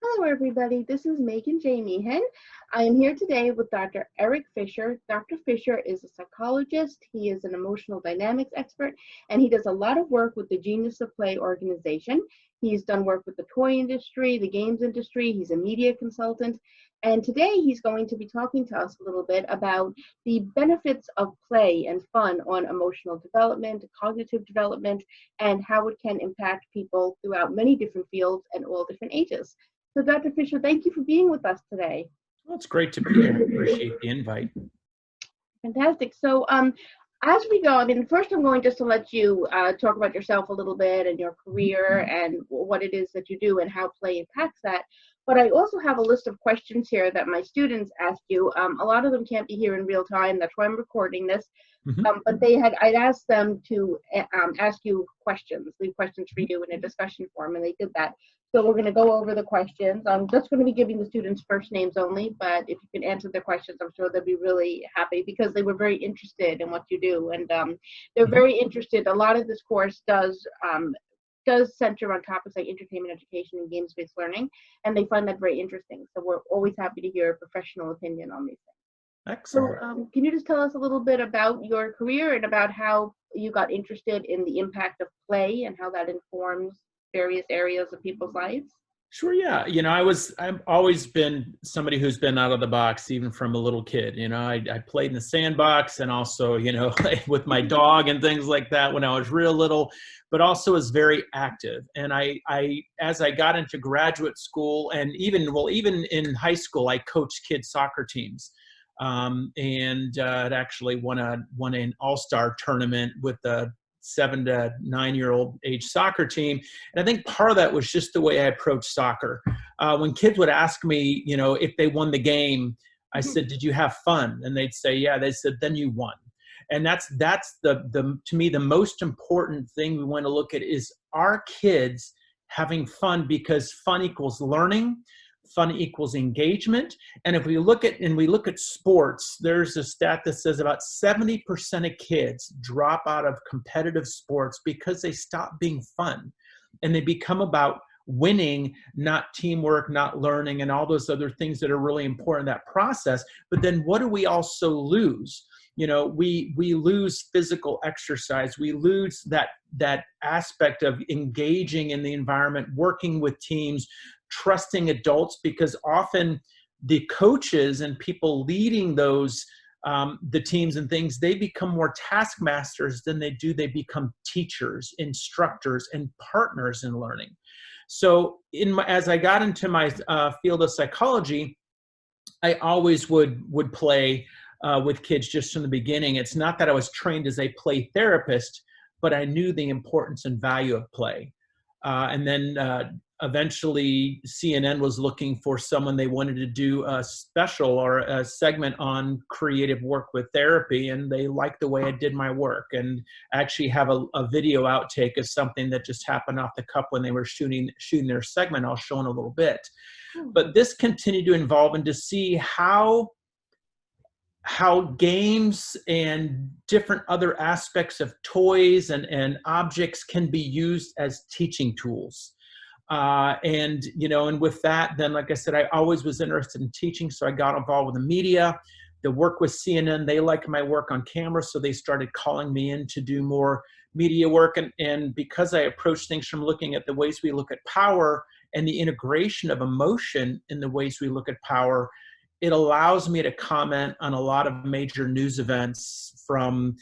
Hello, everybody. This is Megan J. Meehan. I am here today with Dr. Erik Fisher. Dr. Fisher is a psychologist. He is an emotional dynamics expert, and he does a lot of work with the Genius of Play organization. He's done work with the toy industry, the games industry. He's a media consultant. And today he's going to be talking to us a little bit about the benefits of play and fun on emotional development, cognitive development, and how it can impact people throughout many different fields and all different ages. So, Dr. Fisher, thank you for being with us today. Well, it's great to be here. I appreciate the invite. Fantastic. So, as we go, first I'm going just to let you talk about yourself a little bit and your career and what it is that you do and how play impacts that. But I also have a list of questions here that my students ask you. A lot of them can't be here in real time. That's why I'm recording this. But I'd asked them to ask you questions, leave questions for you in a discussion forum, and they did that. So we're going to go over the questions. I'm just going to be giving the students first names only, but if you can answer their questions, I'm sure they'll be really happy because they were very interested in what you do. And they're very interested. A lot of this course does center on topics like entertainment, education, and games-based learning, and they find that very interesting. So we're always happy to hear a professional opinion on these things. Excellent. So can you just tell us a little bit about your career and about how you got interested in the impact of play and how that informs various areas of people's lives? Sure, yeah. I've always been somebody who's been out of the box, even from a little kid. I played in the sandbox and also, with my dog and things like that when I was real little, but also was very active. And as I got into graduate school and even in high school, I coached kids soccer teams. And I'd actually won an all-star tournament with the 7 to 9-year-old age soccer team. And I think part of that was just the way I approached soccer. When kids would ask me, if they won the game, I said, "Did you have fun?" And they'd say, "Yeah." They said, "Then you won." And that's to me, the most important thing we want to look at is our kids having fun, because fun equals learning. Fun equals engagement. And if we look at sports, there's a stat that says about 70% of kids drop out of competitive sports because they stop being fun and they become about winning, not teamwork, not learning, and all those other things that are really important in that process. But then what do we also lose? We lose physical exercise. We lose that aspect of engaging in the environment, working with teams, trusting adults, because often the coaches and people leading those the teams and things, they become more taskmasters than they become teachers, instructors, and partners in learning. So as I got into my field of psychology, I always would play with kids just from the beginning. It's not that I was trained as a play therapist, but I knew the importance and value of play. And then eventually CNN was looking for someone. They wanted to do a special or a segment on creative work with therapy, and they liked the way I did my work. And I actually have a video outtake of something that just happened off the cuff when they were shooting their segment. I'll show in a little bit. But this continued to evolve and to see how games and different other aspects of toys and objects can be used as teaching tools. And with that, then, like I said, I always was interested in teaching. So I got involved with the media, the work with CNN. They liked my work on camera, so they started calling me in to do more media work. And because I approach things from looking at the ways we look at power and the integration of emotion in the ways we look at power, it allows me to comment on a lot of major news events, from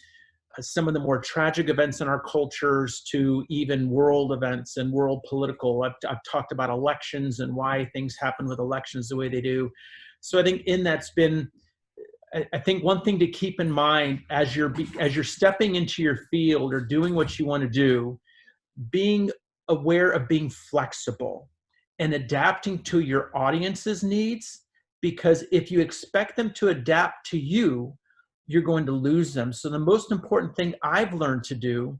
some of the more tragic events in our cultures to even world events and world political. I've talked about elections and why things happen with elections the way they do. So I think I think one thing to keep in mind as you're stepping into your field or doing what you want to do, being aware of being flexible and adapting to your audience's needs. Because if you expect them to adapt to you, you're going to lose them. So the most important thing I've learned to do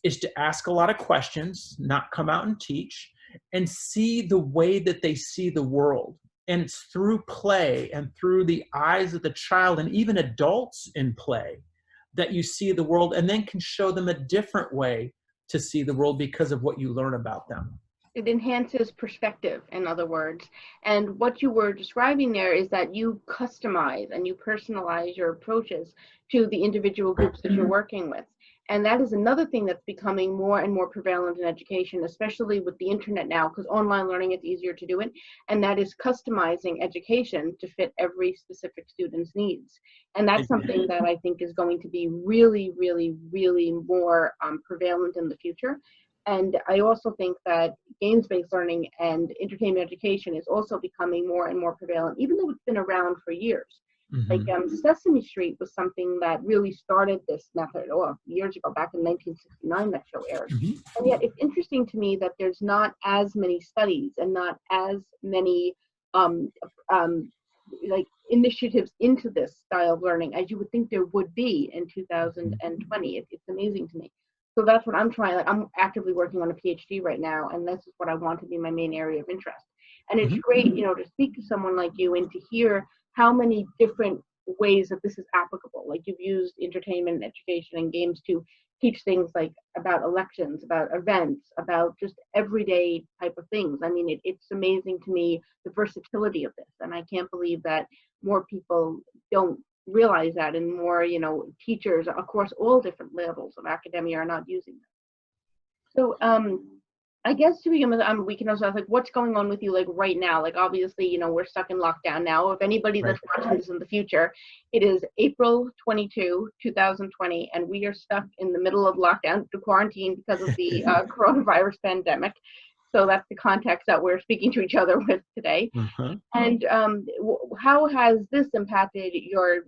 is to ask a lot of questions, not come out and teach, and see the way that they see the world. And it's through play and through the eyes of the child and even adults in play that you see the world, and then can show them a different way to see the world because of what you learn about them. It enhances perspective, in other words. And what you were describing there is that you customize and you personalize your approaches to the individual groups that you're working with. And that is another thing that's becoming more and more prevalent in education, especially with the internet now, because online learning, it's easier to do it. And that is customizing education to fit every specific student's needs. And that's something that I think is going to be really, really, really more prevalent in the future. And I also think that games-based learning and entertainment education is also becoming more and more prevalent, even though it's been around for years. Like Sesame Street was something that really started this method, years ago, back in 1969, that show aired. And yet it's interesting to me that there's not as many studies and not as many like initiatives into this style of learning as you would think there would be in 2020. It's amazing to me. So that's what I'm trying. Like, I'm actively working on a PhD right now, and this is what I want to be my main area of interest. And it's great, to speak to someone like you and to hear how many different ways that this is applicable. Like, you've used entertainment, education, and games to teach things like about elections, about events, about just everyday type of things. I mean, it's amazing to me, the versatility of this. And I can't believe that more people don't realize that, and more, teachers across all different levels of academia are not using them. So I guess to begin with, we can also ask, like, what's going on with you, like, right now? Like, obviously, we're stuck in lockdown now. If anybody that's watching this in the future, it is April 22, 2020, and we are stuck in the middle of lockdown, the quarantine, because of the coronavirus pandemic. So that's the context that we're speaking to each other with today. And how has this impacted your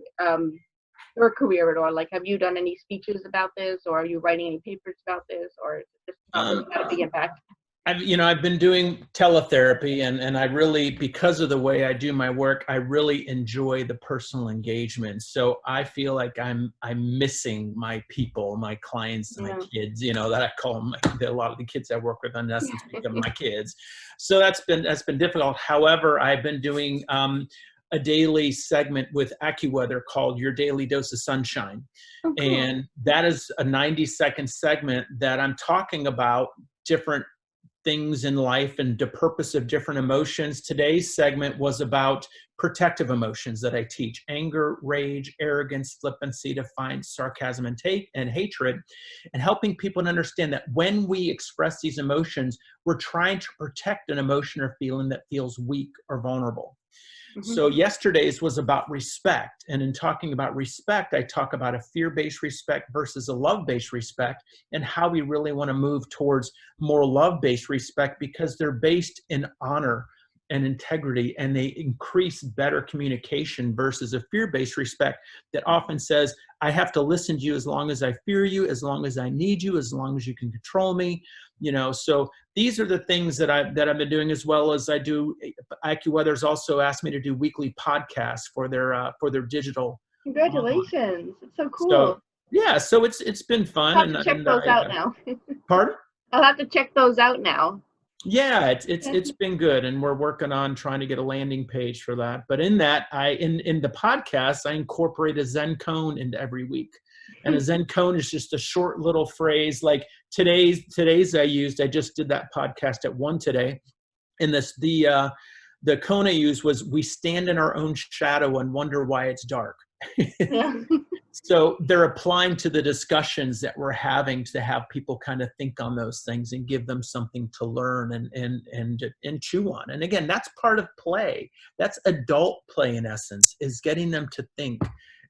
career at all? Like, have you done any speeches about this, or are you writing any papers about this, or is it just not really had a big impact? I've been doing teletherapy, and I really, because of the way I do my work, I really enjoy the personal engagement. So I feel like I'm missing my people, my clients, my kids, that I call them. A lot of the kids I work with, in essence, become my kids. So that's been difficult. However, I've been doing a daily segment with AccuWeather called Your Daily Dose of Sunshine. Oh, cool. And that is a 90-second segment that I'm talking about different things in life and the purpose of different emotions. Today's segment was about protective emotions that I teach: anger, rage, arrogance, flippancy, defiance, sarcasm, and hatred, and helping people to understand that when we express these emotions, we're trying to protect an emotion or feeling that feels weak or vulnerable. So yesterday's was about respect. And in talking about respect, I talk about a fear-based respect versus a love-based respect, and how we really want to move towards more love-based respect, because they're based in honor and integrity, and they increase better communication, versus a fear-based respect that often says, I have to listen to you as long as I fear you, as long as I need you, as long as you can control me. So these are the things that I've been doing, as well as I do. AccuWeather's also asked me to do weekly podcasts for their digital. Congratulations! It's so cool. So it's been fun. I'll have to check those out now. Pardon? I'll have to check those out now. Yeah, it's been good, and we're working on trying to get a landing page for that. But in that, in the podcast, I incorporate a Zen cone into every week. And a Zen cone is just a short little phrase. Like today's I just did that podcast at 1 today. And the cone I used was, we stand in our own shadow and wonder why it's dark. So they're applying to the discussions that we're having, to have people kind of think on those things and give them something to learn and chew on. And again, that's part of play. That's adult play, in essence, is getting them to think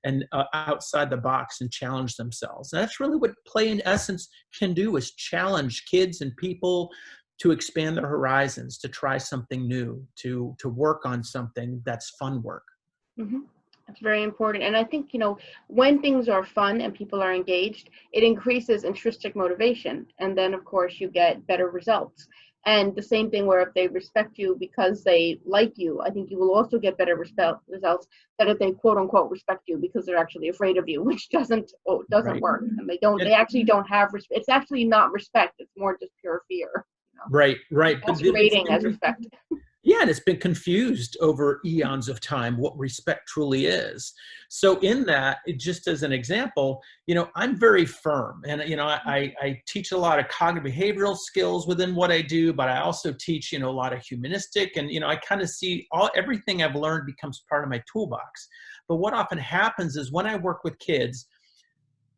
and outside the box and challenge themselves. And that's really what play, in essence, can do, is challenge kids and people to expand their horizons, to try something new, to work on something that's fun work. That's very important. And I think, when things are fun and people are engaged, it increases intrinsic motivation. And then, of course, you get better results. And the same thing where if they respect you because they like you, I think you will also get better results than if they quote unquote respect you because they're actually afraid of you, which doesn't work. And they actually don't have respect. It's actually not respect. It's more just pure fear. Right. Masquerading as respect. Yeah, and it's been confused over eons of time what respect truly is. So in that, just as an example, I'm very firm, and I teach a lot of cognitive behavioral skills within what I do, but I also teach a lot of humanistic, and I kind of see everything I've learned becomes part of my toolbox. But what often happens is when I work with kids,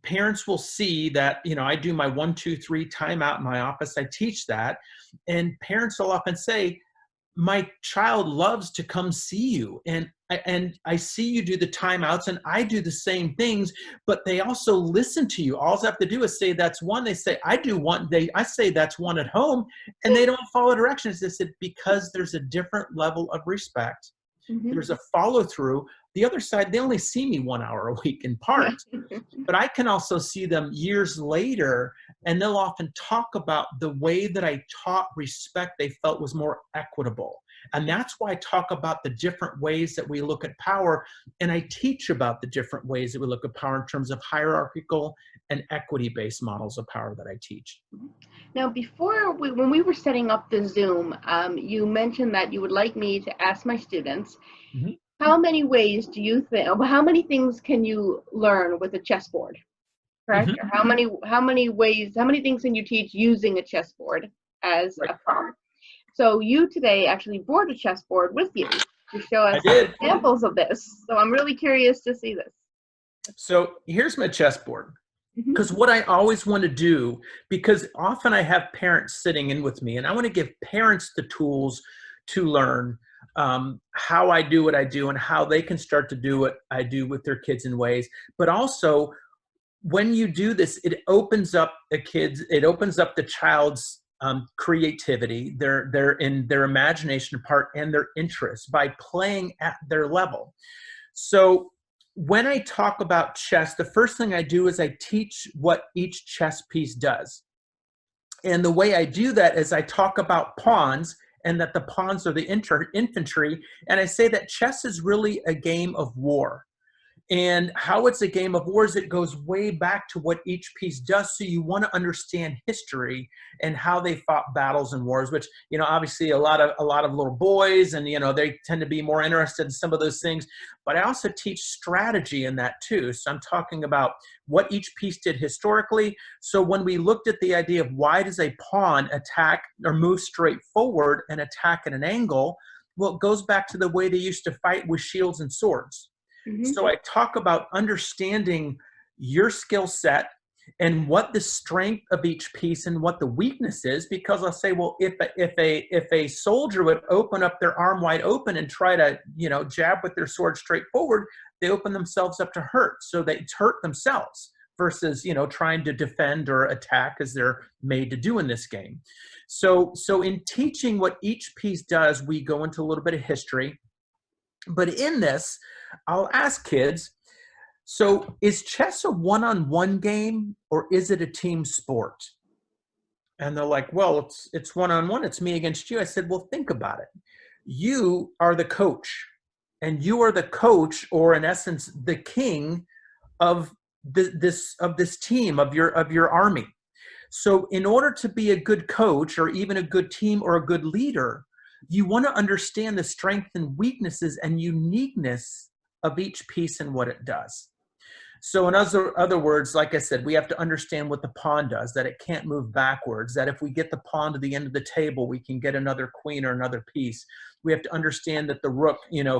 parents will see that, I do my 1, 2, 3 timeout in my office. I teach that. And parents will often say, my child loves to come see you. And I see you do the timeouts and I do the same things, but they also listen to you. All I have to do is say, that's one. They say, I do one. I say that's one at home, and they don't follow directions. They said, because there's a different level of respect. Mm-hmm. There's a follow through. The other side, they only see me 1 hour a week in part, but I can also see them years later, and they'll often talk about the way that I taught respect they felt was more equitable. And that's why I talk about the different ways that we look at power, and I teach about the different ways that we look at power in terms of hierarchical and equity-based models of power that I teach. Now, when we were setting up the Zoom, you mentioned that you would like me to ask my students, Mm-hmm. how many ways do you think, how many things can you learn with a chessboard, correct? Mm-hmm. Or how many things can you teach using a chessboard as Right. a prompt? So you today actually brought a chessboard with you to show us examples of this. So I'm really curious to see this. So here's my chessboard. Because what I always want to do, because often I have parents sitting in with me, and I want to give parents the tools to learn how I do what I do and how they can start to do what I do with their kids in ways. But also, when you do this, it opens up the child's creativity, their imagination part, and their interest by playing at their level. So when I talk about chess, the first thing I do is I teach what each chess piece does. And the way I do that is I talk about pawns, and that the pawns are the infantry. And I say that chess is really a game of war. And how it's a game of war is it goes way back to what each piece does. So you want to understand history and how they fought battles and wars, which, obviously a lot of little boys, and, they tend to be more interested in some of those things. But I also teach strategy in that too. So I'm talking about what each piece did historically. So when we looked at the idea of why does a pawn attack or move straight forward and attack at an angle, well, it goes back to the way they used to fight with shields and swords. Mm-hmm. So I talk about understanding your skill set and what the strength of each piece and what the weakness is, because I'll say, well, if a soldier would open up their arm wide open and try to, jab with their sword straight forward, they open themselves up to hurt. So they hurt themselves versus, trying to defend or attack as they're made to do in this game. So in teaching what each piece does, we go into a little bit of history. But in this, I'll ask kids, so is chess a one-on-one game or is it a team sport? And they're like, well, it's one-on-one. It's me against you. I said, well, think about it. You are the coach, and you are the coach, or in essence, the king of this team, of your army. So in order to be a good coach or even a good team or a good leader, you want to understand the strengths and weaknesses and uniqueness of each piece and what it does. So in other words, like I said, we have to understand what the pawn does, that it can't move backwards, that if we get the pawn to the end of the table, we can get another queen or another piece. We have to understand that the rook,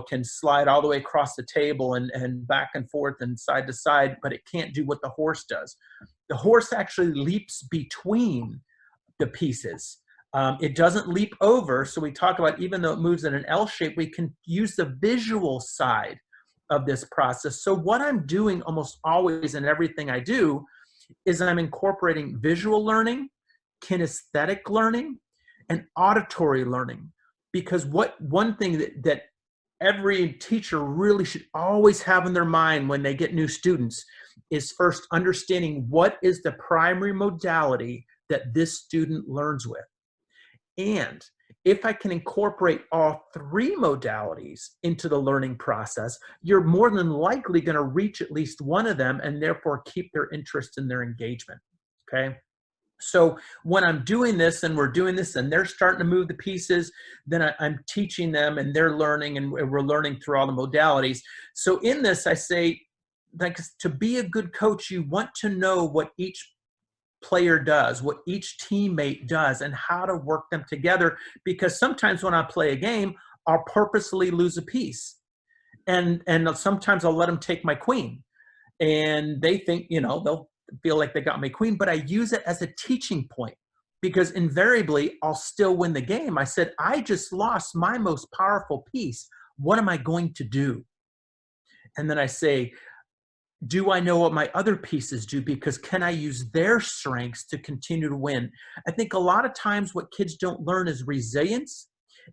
can slide all the way across the table and back and forth and side to side, but it can't do what the horse does. The horse actually leaps between the pieces. It doesn't leap over. So we talk about, even though it moves in an L shape, we can use the visual side of this process. So what I'm doing almost always in everything I do is I'm incorporating visual learning, kinesthetic learning, and auditory learning. Because one thing that every teacher really should always have in their mind when they get new students is first understanding what is the primary modality that this student learns with. And if I can incorporate all three modalities into the learning process, you're more than likely going to reach at least one of them and therefore keep their interest and their engagement. Okay. So when I'm doing this and we're doing this and they're starting to move the pieces, then I'm teaching them and they're learning and we're learning through all the modalities. So in this, I say, like, to be a good coach, you want to know what each player does, what each teammate does, and how to work them together. Because sometimes when I play a game, I'll purposely lose a piece. And sometimes I'll let them take my queen. And they think, they'll feel like they got my queen, but I use it as a teaching point because invariably I'll still win the game. I said, I just lost my most powerful piece. What am I going to do? And then I say, do I know what my other pieces do? Because can I use their strengths to continue to win? I think a lot of times what kids don't learn is resilience,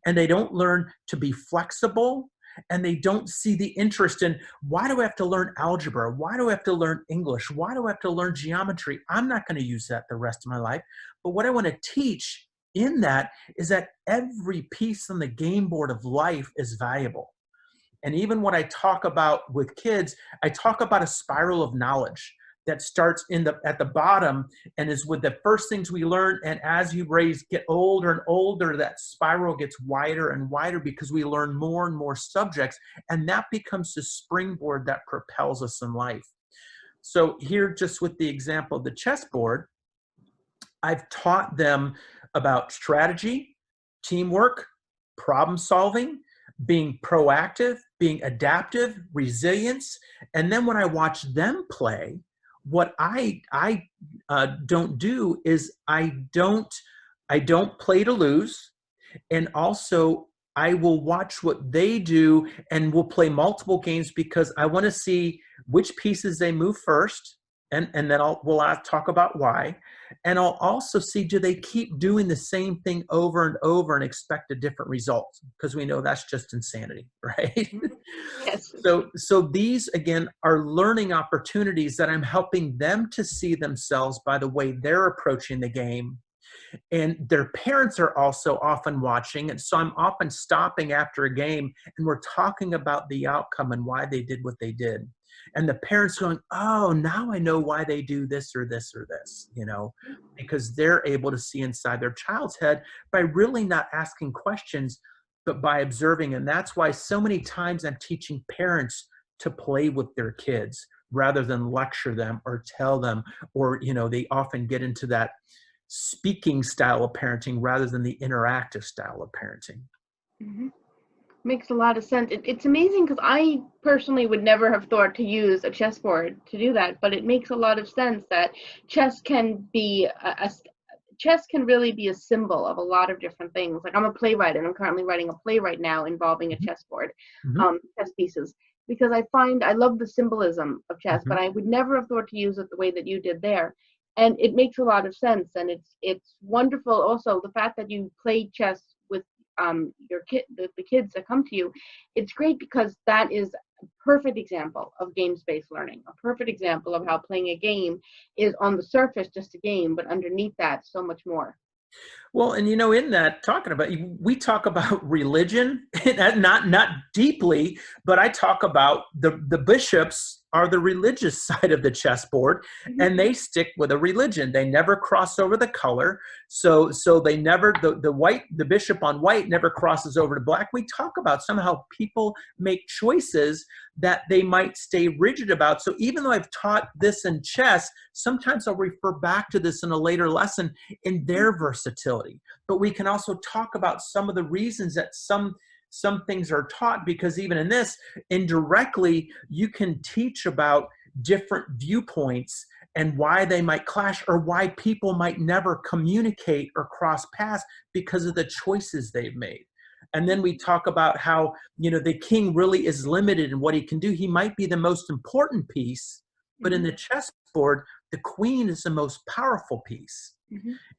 and they don't learn to be flexible, and they don't see the interest in, why do I have to learn algebra? Why do I have to learn English? Why do I have to learn geometry? I'm not going to use that the rest of my life. But what I want to teach in that is that every piece on the game board of life is valuable. And even when I talk about with kids, I talk about a spiral of knowledge that starts at the bottom and is with the first things we learn. And as you get older and older, that spiral gets wider and wider because we learn more and more subjects. And that becomes the springboard that propels us in life. So here, just with the example of the chessboard, I've taught them about strategy, teamwork, problem solving, being proactive, being adaptive, resilience. And then when I watch them play, what I don't do is I don't play to lose. And also I will watch what they do and we'll play multiple games because I want to see which pieces they move first. And then we'll talk about why. And I'll also see, do they keep doing the same thing over and over and expect a different result? Because we know that's just insanity, right? Yes. So these, again, are learning opportunities that I'm helping them to see themselves by the way they're approaching the game. And their parents are also often watching. And so I'm often stopping after a game and we're talking about the outcome and why they did what they did. And the parents going, oh, now I know why they do this or this or this, because they're able to see inside their child's head by really not asking questions, but by observing. And that's why so many times I'm teaching parents to play with their kids rather than lecture them or tell them, or, they often get into that speaking style of parenting rather than the interactive style of parenting. Mm-hmm. Makes a lot of sense. It's amazing because I personally would never have thought to use a chessboard to do that, but it makes a lot of sense that chess can be chess can really be a symbol of a lot of different things. Like, I'm a playwright and I'm currently writing a play right now involving a chessboard, chess pieces, because I love the symbolism of chess, but I would never have thought to use it the way that you did there. And it makes a lot of sense, and it's wonderful. Also, the fact that you play chess with your the kids that come to you, it's great because that is a perfect example of games-based learning, a perfect example of how playing a game is on the surface just a game, but underneath that so much more. Well, and in that, we talk about religion, not deeply, but I talk about the bishops are the religious side of the chessboard, and they stick with a religion. They never cross over the color. So they never, the bishop on white never crosses over to black. We talk about somehow people make choices that they might stay rigid about. So even though I've taught this in chess, sometimes I'll refer back to this in a later lesson in their versatility. But we can also talk about some of the reasons that some things are taught, because even in this, indirectly, you can teach about different viewpoints and why they might clash or why people might never communicate or cross paths because of the choices they've made. And then we talk about how, the king really is limited in what he can do. He might be the most important piece, but in the chessboard, the queen is the most powerful piece.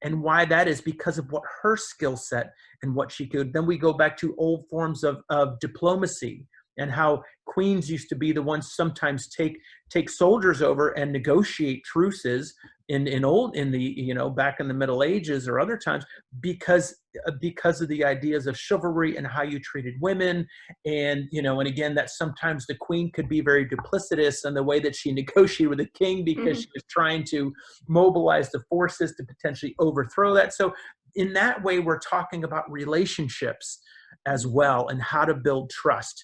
And why that is because of what her skill set and what she could. Then we go back to old forms of diplomacy and how queens used to be the ones sometimes take soldiers over and negotiate truces in the, you know, back in the Middle Ages or other times, because of the ideas of chivalry and how you treated women. And, you know, and again, that sometimes the queen could be very duplicitous in the way that she negotiated with the king, because she was trying to mobilize the forces to potentially overthrow that. So in that way, we're talking about relationships as well, and how to build trust.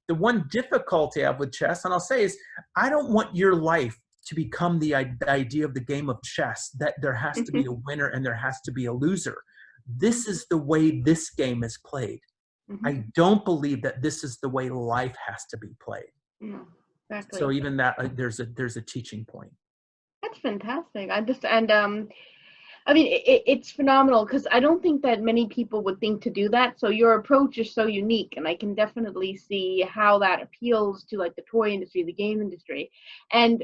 The one difficulty I have with chess, and I'll say, is I don't want your life to become the idea of the game of chess, that there has to be a winner and there has to be a loser. This is the way this game is played. I don't believe that this is the way life has to be played. Exactly. So even that, there's a teaching point. That's fantastic. I mean, it's phenomenal, because I don't think that many people would think to do that. So your approach is so unique, and I can definitely see how that appeals to like the toy industry, the game industry. And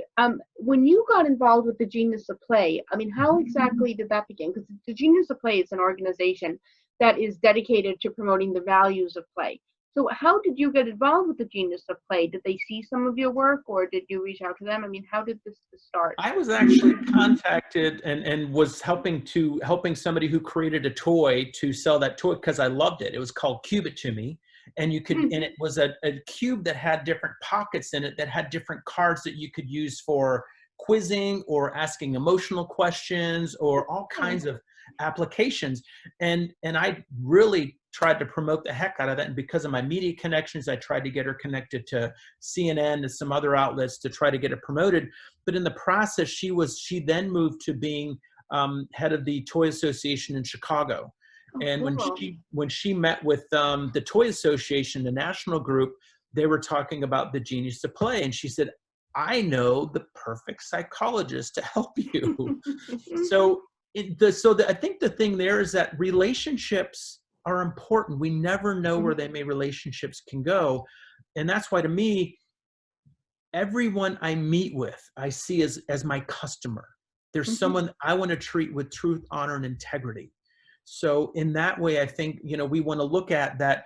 when you got involved with the Genius of Play, I mean, how exactly did that begin? Because the Genius of Play is an organization that is dedicated to promoting the values of play. So how did you get involved with the Genius of Play? Did they see some of your work, or did you reach out to them? I mean, how did this start? I was actually contacted and was helping somebody who created a toy to sell that toy, because I loved it. It was called Cube It To Me. And you could, and it was a cube that had different pockets in it, that had different cards that you could use for quizzing or asking emotional questions or all kinds of applications. And I really tried to promote the heck out of that. And because of my media connections, I tried to get her connected to CNN and some other outlets to try to get it promoted. But in the process, she then moved to being head of the Toy Association in Chicago. And when she met with the Toy Association, the national group, they were talking about the Genius of Play. And she said, I know the perfect psychologist to help you. I think the thing there is that relationships are important. We never know where relationships can go. And that's why, to me, everyone I meet with, I see as my customer. There's someone I want to treat with truth, honor, and integrity. So in that way, I think, you know, we want to look at that.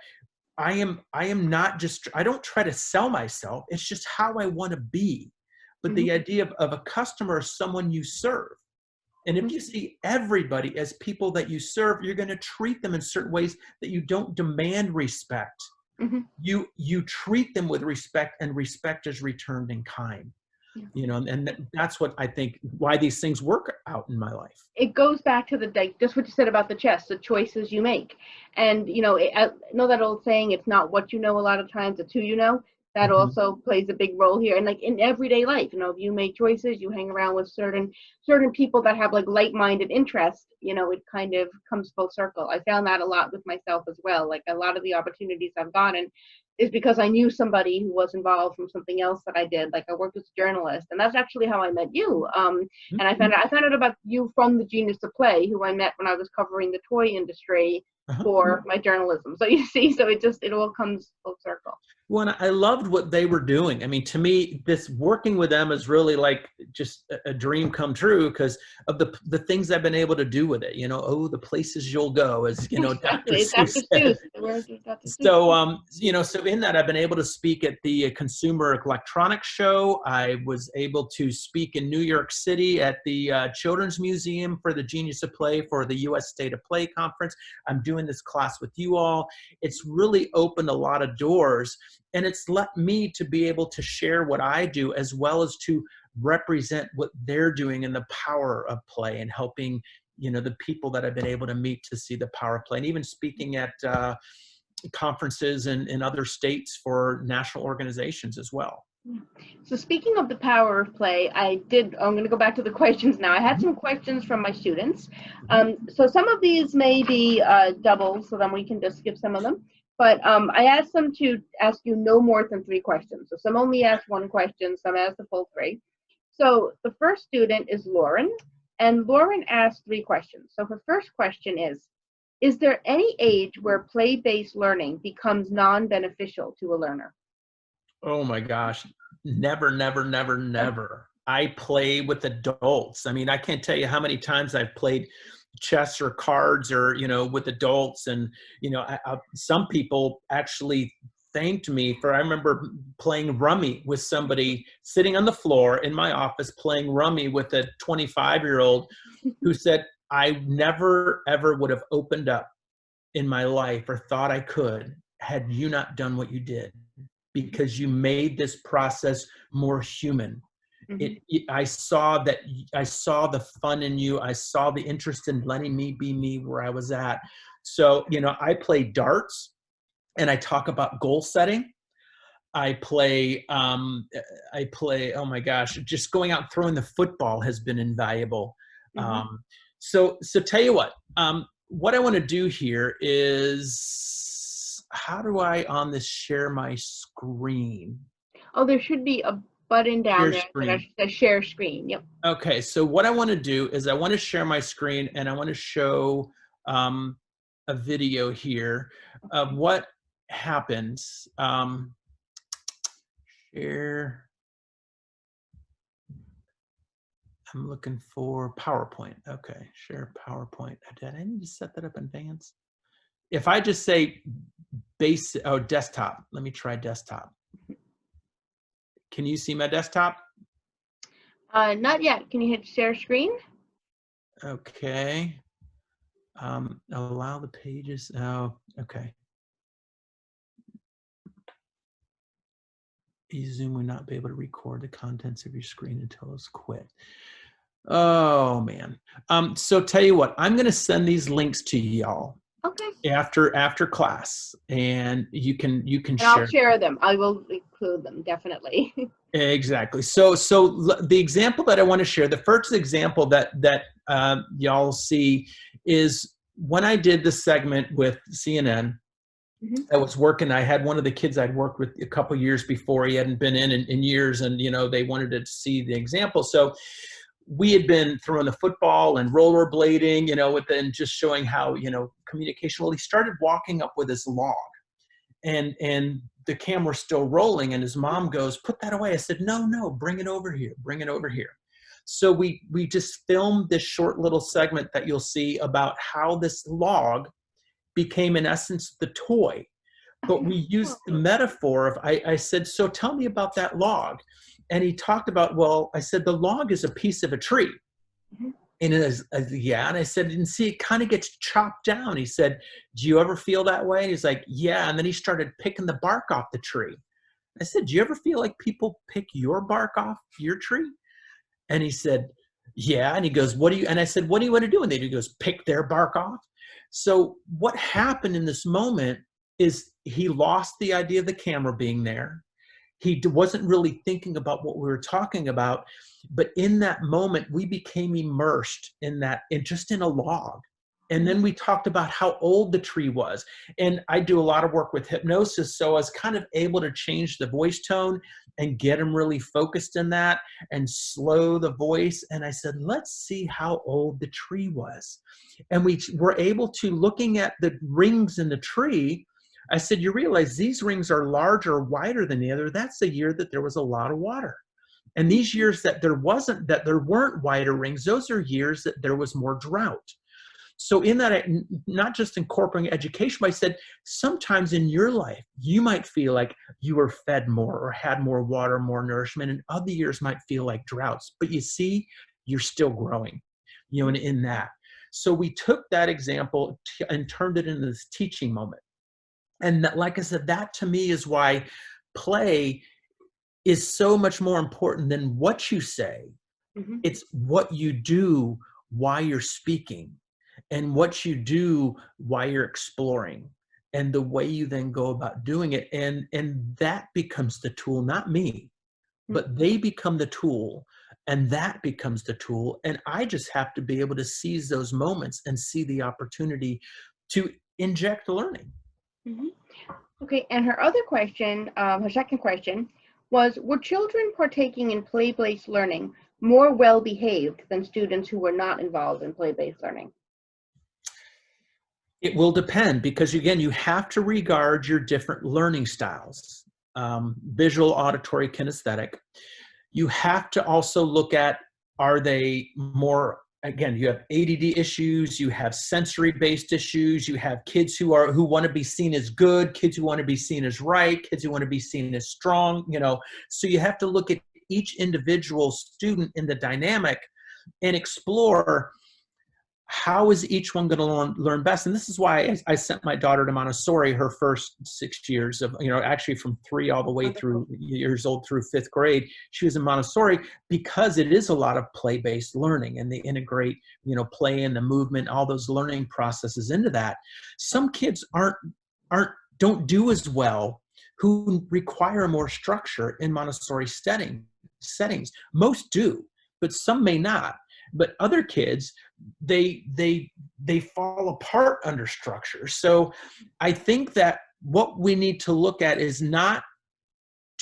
I am not just, I don't try to sell myself. It's just how I want to be. But the idea of a customer is someone you serve. And if you see everybody as people that you serve, you're going to treat them in certain ways that you don't demand respect. You treat them with respect, and respect is returned in kind. You know, and that's what I think why these things work out in my life. It goes back to just what you said about the chess, the choices you make. And, you know, I know that old saying, it's not what you know a lot of times, it's who you know. That also plays a big role here. And like in everyday life, you know, if you make choices, you hang around with certain people that have like like-minded interests, you know, it kind of comes full circle. I found that a lot with myself as well. Like a lot of the opportunities I've gotten is because I knew somebody who was involved from something else that I did. Like I worked as a journalist, and that's actually how I met you. And I found out about you from the Genius of Play, who I met when I was covering the toy industry for my journalism. So you see, so it all comes full circle. Well, and I loved what they were doing. I mean, to me, this working with them is really like just a dream come true, because of the things I've been able to do with it. You know, the places you'll go, as you know, Dr. Seuss said. So, you know, so in that, I've been able to speak at the Consumer Electronics Show. I was able to speak in New York City at the Children's Museum for the Genius of Play for the U.S. State of Play Conference. I'm doing this class with you all. It's really opened a lot of doors. And it's let me to be able to share what I do, as well as to represent what they're doing in the power of play, and helping, you know, the people that I've been able to meet to see the power of play, and even speaking at conferences in other states for national organizations as well. So speaking of the power of play, I'm going to go back to the questions now. I had some questions from my students. So some of these may be double, so then we can just skip some of them. But I asked them to ask you no more than 3 questions. So some only asked 1 question, some asked the full 3. So the first student is Lauren, and Lauren asked 3 questions. So her first question is there any age where play-based learning becomes non-beneficial to a learner? Oh my gosh, never, never, never, never. I play with adults. I mean, I can't tell you how many times I've played chess or cards or, you know, with adults. And, you know, some people actually thanked me for, I remember playing rummy with somebody sitting on the floor in my office playing rummy with a 25-year-old who said, I never, ever would have opened up in my life or thought I could had you not done what you did, because you made this process more human. I saw the fun in you. I saw the interest in letting me be me where I was at. So, I play darts and I talk about goal setting. I play, oh my gosh, just going out and throwing the football has been invaluable. So tell you what I want to do here is, how do I on this share my screen? Oh, there should be a button down there that says share screen. Yep. Okay, so what I want to do is I want to share my screen and I want to show a video here of what happens. Share. I'm looking for PowerPoint. Okay, share PowerPoint. Did I need to set that up in advance? If I just say desktop, let me try desktop. Can you see my desktop? Not yet. Can you hit share screen? Okay. Allow the pages. Oh, okay. Zoom will not be able to record the contents of your screen until it's quit. Oh man. So tell you what, I'm going to send these links to y'all. Okay. After class, and you can share. I'll share them. I will include them definitely. Exactly. So the example that I want to share, the first example that y'all see is when I did the segment with CNN. I was working. I had one of the kids I'd worked with a couple years before. He hadn't been in years, and they wanted to see the example. So we had been throwing the football and rollerblading, and just showing how communication. Well, he started walking up with his log, and the camera's still rolling, and his mom goes, "Put that away." I said, "No, bring it over here. Bring it over here." So we just filmed this short little segment that you'll see about how this log became, in essence, the toy. But we used the metaphor of, I said, "So tell me about that log." And he talked about, well, I said, "The log is a piece of a tree." And it is, yeah. And I said, "And see, it kind of gets chopped down." He said, "Do you ever feel that way?" And he's like, "Yeah." And then he started picking the bark off the tree. I said, "Do you ever feel like people pick your bark off your tree?" And he said, "Yeah." And he goes, and I said, "What do you want to do?" And he goes, "Pick their bark off." So what happened in this moment is he lost the idea of the camera being there. He wasn't really thinking about what we were talking about, but in that moment, we became immersed in just in a log. And then we talked about how old the tree was. And I do a lot of work with hypnosis, so I was kind of able to change the voice tone and get him really focused in that and slow the voice. And I said, "Let's see how old the tree was." And we were able to, looking at the rings in the tree, I said, "You realize these rings are larger, wider than the other. That's the year that there was a lot of water. And these years that there weren't wider rings, those are years that there was more drought." So in that, not just incorporating education, but I said, sometimes in your life, you might feel like you were fed more or had more water, more nourishment, and other years might feel like droughts. But you see, you're still growing, in that. So we took that example and turned it into this teaching moment. And that, like I said, that to me is why play is so much more important than what you say. It's what you do while you're speaking, and what you do while you're exploring, and the way you then go about doing it. And that becomes the tool, not me, but they become the tool, and that becomes the tool. And I just have to be able to seize those moments and see the opportunity to inject learning. Okay, and her other question, her second question was, were children partaking in play-based learning more well-behaved than students who were not involved in play-based learning? It will depend, because again, you have to regard your different learning styles, visual, auditory, kinesthetic. You have to also look at, are they more again, you have ADD issues, you have sensory-based issues, you have kids who want to be seen as good, kids who want to be seen as right, kids who want to be seen as strong, so you have to look at each individual student in the dynamic and explore how is each one going to learn best. And this is why I sent my daughter to Montessori her first 6 years of, actually from 3 all the way through years old through 5th grade. She was in Montessori because it is a lot of play-based learning, and they integrate, play and the movement, all those learning processes into that. Some kids don't do as well who require more structure in Montessori settings. Most do, but some may not. But other kids, they fall apart under structure. So I think that what we need to look at is not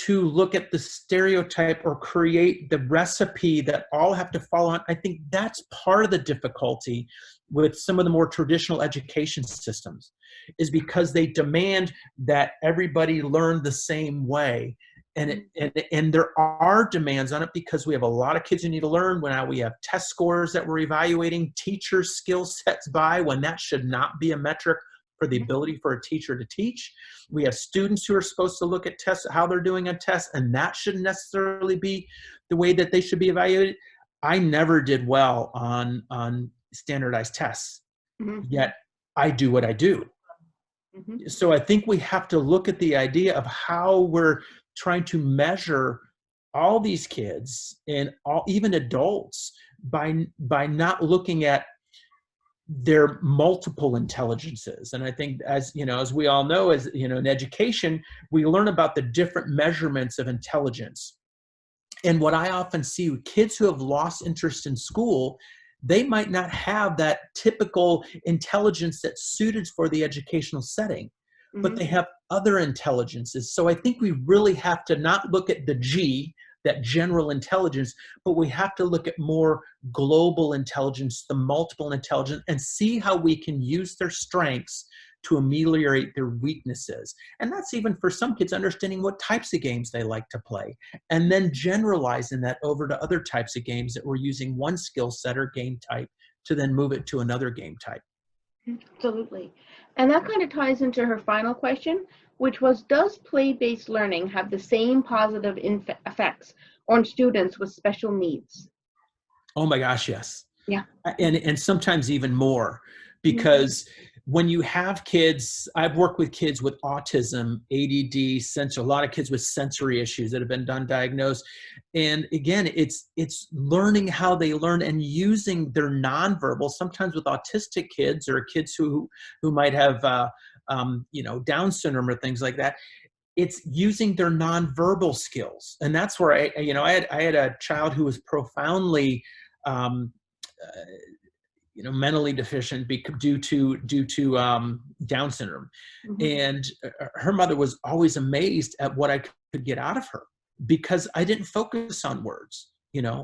to look at the stereotype or create the recipe that all have to follow on. I think that's part of the difficulty with some of the more traditional education systems, is because they demand that everybody learn the same way. And there are demands on it because we have a lot of kids who need to learn. Now we have test scores that we're evaluating teachers' skill sets by, when that should not be a metric for the ability for a teacher to teach. We have students who are supposed to look at tests, how they're doing on tests, and that shouldn't necessarily be the way that they should be evaluated. I never did well on standardized tests, yet I do what I do. So I think we have to look at the idea of how we're trying to measure all these kids and even adults by not looking at their multiple intelligences. And I think, as we all know, in education, we learn about the different measurements of intelligence. And what I often see with kids who have lost interest in school, they might not have that typical intelligence that's suited for the educational setting, but they have other intelligences. So I think we really have to not look at the G, that general intelligence, but we have to look at more global intelligence, the multiple intelligence, and see how we can use their strengths to ameliorate their weaknesses. And that's even for some kids, understanding what types of games they like to play, and then generalizing that over to other types of games that we're using one skill set or game type to then move it to another game type. Absolutely. And that kind of ties into her final question, which was, does play-based learning have the same positive effects on students with special needs? Oh my gosh, yes. Yeah. And sometimes even more, because when you have kids, I've worked with kids with autism, ADD, a lot of kids with sensory issues that have been diagnosed. And again, it's learning how they learn and using their nonverbal, sometimes with autistic kids or kids who might have, Down syndrome or things like that. It's using their nonverbal skills. And that's where I had a child who was profoundly, mentally deficient due to Down syndrome. And her mother was always amazed at what I could get out of her, because I didn't focus on words.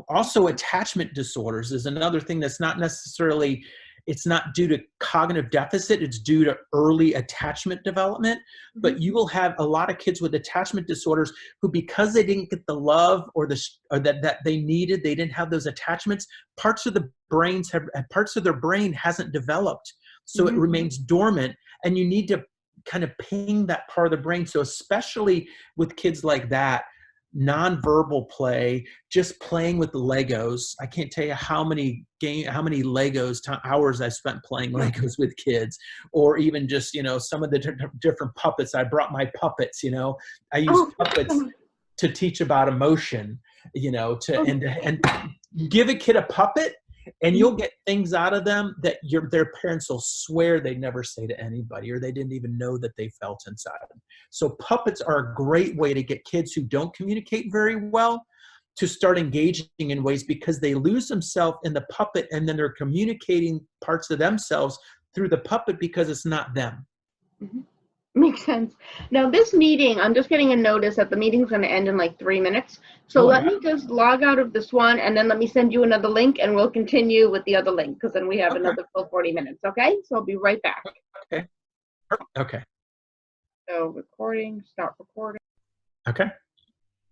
Also attachment disorders is another thing that's not necessarily, it's not due to cognitive deficit, it's due to early attachment development. But you will have a lot of kids with attachment disorders who, because they didn't get the love or that they needed, they didn't have those attachments, parts of their brain hasn't developed. So it remains dormant, and you need to kind of ping that part of the brain. So especially with kids like that, nonverbal play, just playing with the Legos. I can't tell you how many hours I spent playing Legos with kids, or even just, some of the different puppets. I brought my puppets, I use puppets to teach about emotion, and give a kid a puppet, and you'll get things out of them that their parents will swear they'd never say to anybody, or they didn't even know that they felt inside them. So puppets are a great way to get kids who don't communicate very well to start engaging in ways, because they lose themselves in the puppet, and then they're communicating parts of themselves through the puppet because it's not them. Makes sense. Now this meeting, I'm just getting a notice that the meeting's going to end in like 3 minutes. So let me just log out of this one, and then let me send you another link, and we'll continue with the other link, because then we have another full 40 minutes. Okay? So I'll be right back. Okay. So recording, start recording. Okay.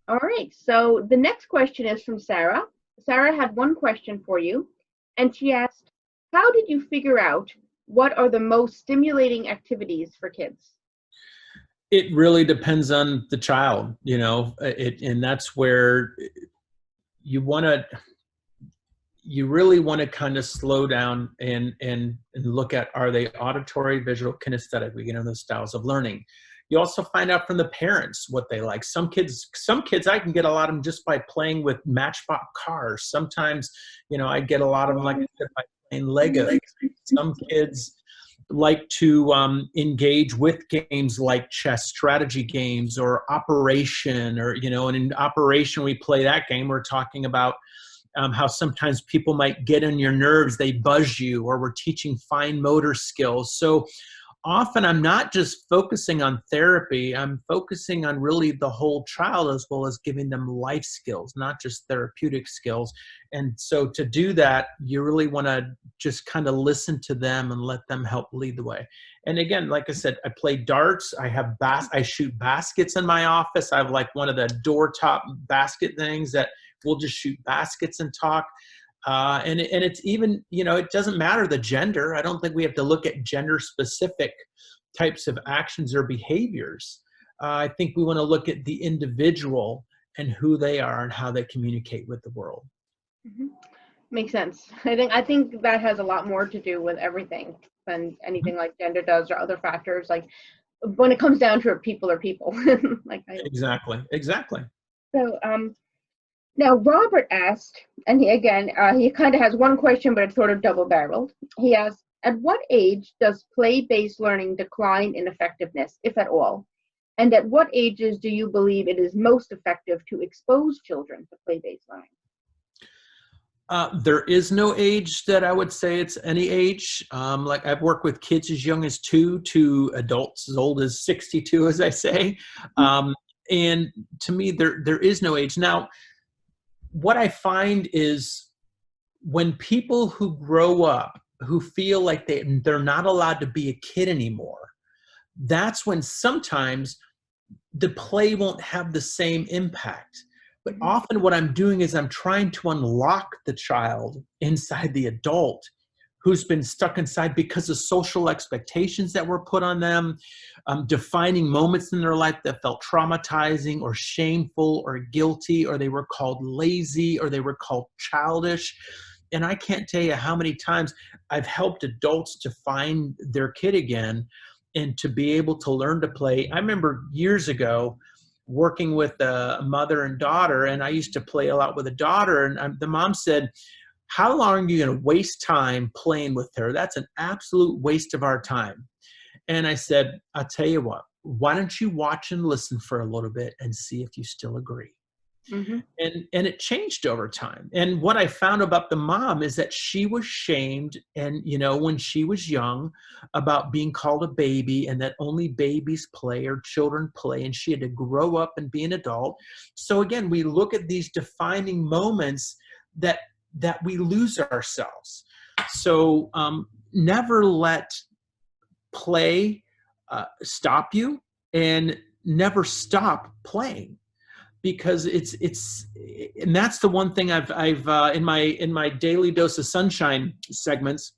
All right. So the next question is from Sarah. Sarah had one question for you. And she asked, how did you figure out what are the most stimulating activities for kids? It really depends on the child, and that's where you want to you really want to kind of slow down and look at, are they auditory, visual, kinesthetic? We get into those styles of learning. You also find out from the parents what they like. Some kids I can get a lot of them just by playing with Matchbox cars. Sometimes, I get a lot of them, like I said, by playing Legos. Some kids like to engage with games like chess, strategy games, or Operation, and in Operation, we play that game. We're talking about how sometimes people might get on your nerves, they buzz you, or we're teaching fine motor skills. So often I'm not just focusing on therapy, I'm focusing on really the whole child, as well as giving them life skills, not just therapeutic skills. And so to do that, you really want to just kind of listen to them and let them help lead the way. And again, like I said, I play darts. I shoot baskets in my office. I have like one of the door top basket things that we'll just shoot baskets and talk. And it's even, it doesn't matter the gender. I don't think we have to look at gender specific types of actions or behaviors. I think we want to look at the individual and who they are and how they communicate with the world. Mm-hmm. Makes sense. I think that has a lot more to do with everything than anything like gender does or other factors. Like when it comes down to it, people are people. Exactly. So, now, Robert asked, and he kind of has one question, but it's sort of double-barreled. He asked, at what age does play-based learning decline in effectiveness, if at all? And at what ages do you believe it is most effective to expose children to play-based learning? There is no age that I would say it's any age. Like I've worked with kids as young as 2 to adults as old as 62, as I say. And to me, there is no age. Now, what I find is when people who grow up, who feel like they're not allowed to be a kid anymore, that's when sometimes the play won't have the same impact. But often what I'm doing is I'm trying to unlock the child inside the adult who's been stuck inside because of social expectations that were put on them, defining moments in their life that felt traumatizing or shameful or guilty, or they were called lazy, or they were called childish. And I can't tell you how many times I've helped adults to find their kid again and to be able to learn to play. I remember years ago working with a mother and daughter, and I used to play a lot with a daughter, and the mom said, how long are you going to waste time playing with her? That's an absolute waste of our time. And I said, I'll tell you what, why don't you watch and listen for a little bit and see if you still agree? Mm-hmm. And it changed over time. And what I found about the mom is that she was shamed, and when she was young, about being called a baby, and that only babies play or children play, and she had to grow up and be an adult. So again, we look at these defining moments that we lose ourselves. So never let play stop you, and never stop playing, because and that's the one thing I've in my Daily Dose of Sunshine segments,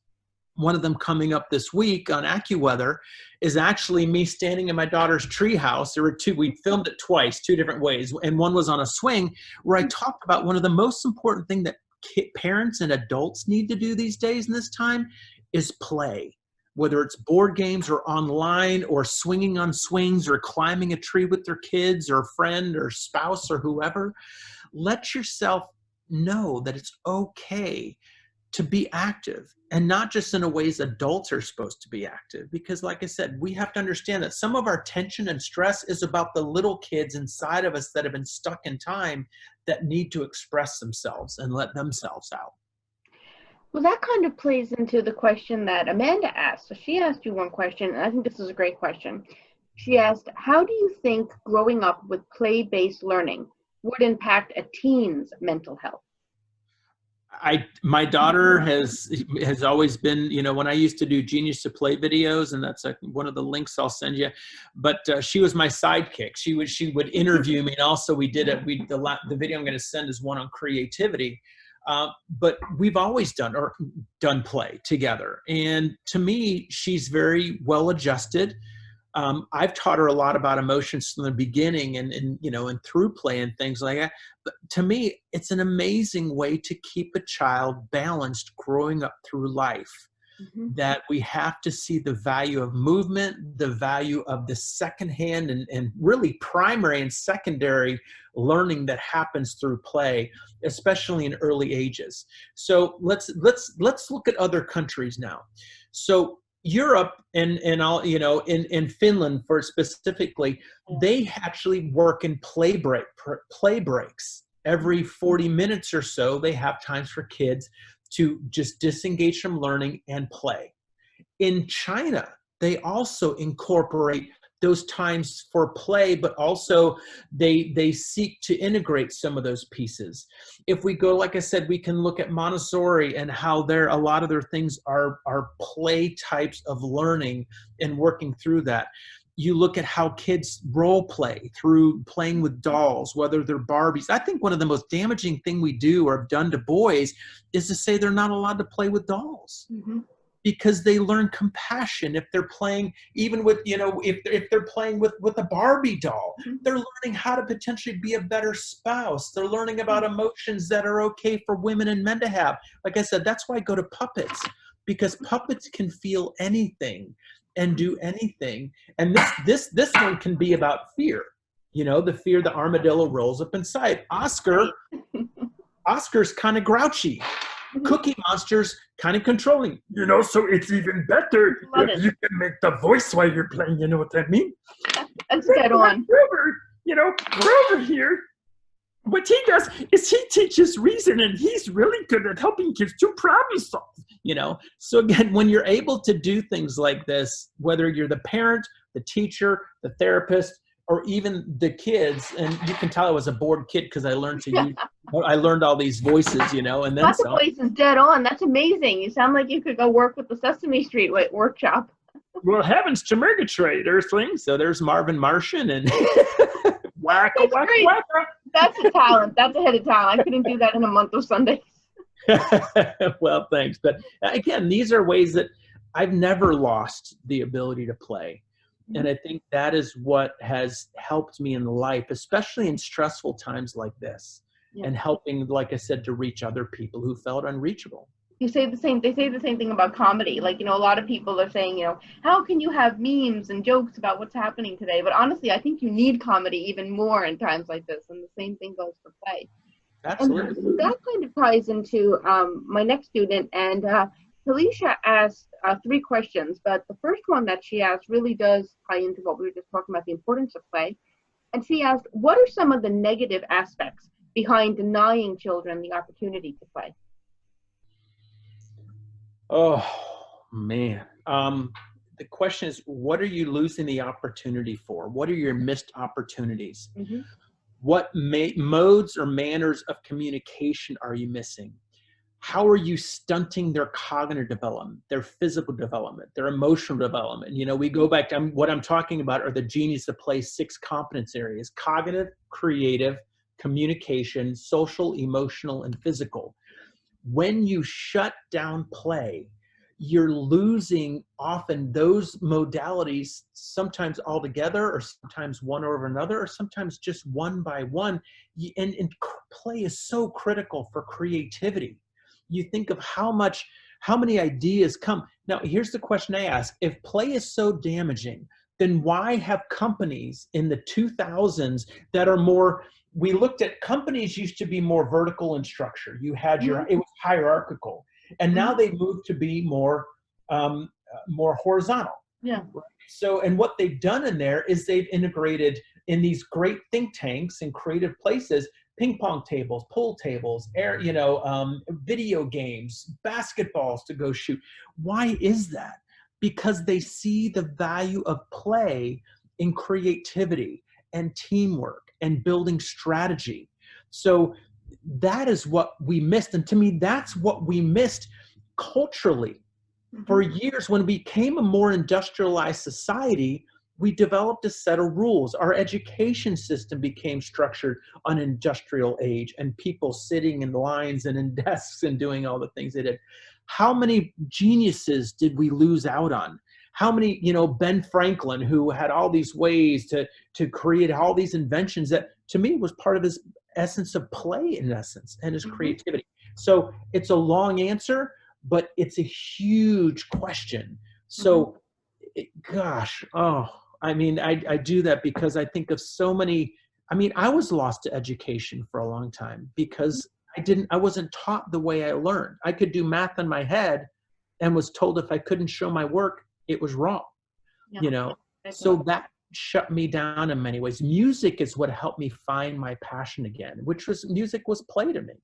one of them coming up this week on AccuWeather is actually me standing in my daughter's treehouse. There were two, we filmed it twice, 2 different ways, and one was on a swing, where I talked about one of the most important things that parents and adults need to do these days in this time is play. Whether it's board games or online or swinging on swings or climbing a tree with their kids or friend or spouse or whoever, let yourself know that it's okay to be active, and not just in a ways adults are supposed to be active. Because like I said, we have to understand that some of our tension and stress is about the little kids inside of us that have been stuck in time, that need to express themselves and let themselves out. Well, that kind of plays into the question that Amanda asked. So she asked you one question, and I think this is a great question. She asked, how do you think growing up with play-based learning would impact a teen's mental health? My daughter has always been, when I used to do Genius to Play videos, and that's one of the links I'll send you, but she was my sidekick. She would interview me, and also we did it. The video I'm going to send is one on creativity. But we've always done play together. And to me, she's very well adjusted. I've taught her a lot about emotions from the beginning and through play and things like that. But to me, it's an amazing way to keep a child balanced growing up through life. That we have to see the value of movement, the value of the secondhand and really primary and secondary learning that happens through play, especially in early ages. So let's look at other countries now. So Europe and in Finland for specifically, they actually work in play breaks. Every 40 minutes or so, they have times for kids to just disengage from learning and play. In China, they also incorporate those times for play, but also they seek to integrate some of those pieces. If we go, like I said, we can look at Montessori and how a lot of their things are play types of learning and working through that. You look at how kids role play through playing with dolls, whether they're Barbies. I think one of the most damaging thing we do or have done to boys is to say they're not allowed to play with dolls. Because they learn compassion if they're playing, even with, if they're playing with a Barbie doll, they're learning how to potentially be a better spouse. They're learning about emotions that are okay for women and men to have. Like I said, that's why I go to puppets, because puppets can feel anything and do anything. And this one can be about fear. The fear the armadillo rolls up inside. Oscar's kind of grouchy. Cookie Monster's kind of controlling. So it's even better if you can make the voice while you're playing. You know what I mean? That's dead on. Grover here, what he does is he teaches reason, and he's really good at helping kids to problem solve. So again, when you're able to do things like this, whether you're the parent, the teacher, the therapist, or even the kids, and you can tell I was a bored kid because I learned all these voices, and then lots of voices dead on. That's amazing. You sound like you could go work with the Sesame Street workshop. Well, heavens to Murgatroyd, Earthling. So there's Marvin Martian and wacka, wacka, wacka. That's a talent. That's a head of talent. I couldn't do that in a month of Sundays. Well, thanks. But again, these are ways that I've never lost the ability to play. And I think that is what has helped me in life, especially in stressful times like this, and helping, like I said, to reach other people who felt unreachable. They say the same thing about comedy. Like, a lot of people are saying, how can you have memes and jokes about what's happening today? But honestly, I think you need comedy even more in times like this. And the same thing goes for play. Absolutely. And that kind of ties into my next student. And Felicia asked 3 questions, but the first one that she asked really does tie into what we were just talking about, the importance of play. And she asked, what are some of the negative aspects behind denying children the opportunity to play? Oh, man. The question is, what are you losing the opportunity for? What are your missed opportunities? What modes or manners of communication are you missing? How are you stunting their cognitive development, their physical development, their emotional development? We go back to what I'm talking about are the Genius of Play 6 competence areas: cognitive, creative, communication, social, emotional, and physical. When you shut down play, you're losing often those modalities, sometimes altogether, or sometimes one over another, or sometimes just one by one. And play is so critical for creativity. You think of how many ideas come. Now, here's the question I ask. If play is so damaging, then why have companies in the 2000s that are more, we looked at companies used to be more vertical in structure. You had it was hierarchical. And now they moved to be more horizontal. Yeah. Right? So, and what they've done in there is they've integrated in these great think tanks and creative places, ping pong tables, pool tables, video games, basketballs to go shoot. Why is that? Because they see the value of play in creativity and teamwork and building strategy. So that is what we missed. And to me, that's what we missed culturally for years. When we became a more industrialized society, we developed a set of rules. Our education system became structured on industrial age and people sitting in lines and in desks and doing all the things they did. How many geniuses did we lose out on? How many, Ben Franklin, who had all these ways to create all these inventions that to me was part of his essence of play, in essence, and his creativity. So it's a long answer, but it's a huge question. So gosh, I do that because I think of so many. I was lost to education for a long time because I wasn't taught the way I learned. I could do math in my head and was told if I couldn't show my work, it was wrong, so that shut me down in many ways. Music is what helped me find my passion again, which was music was play to me,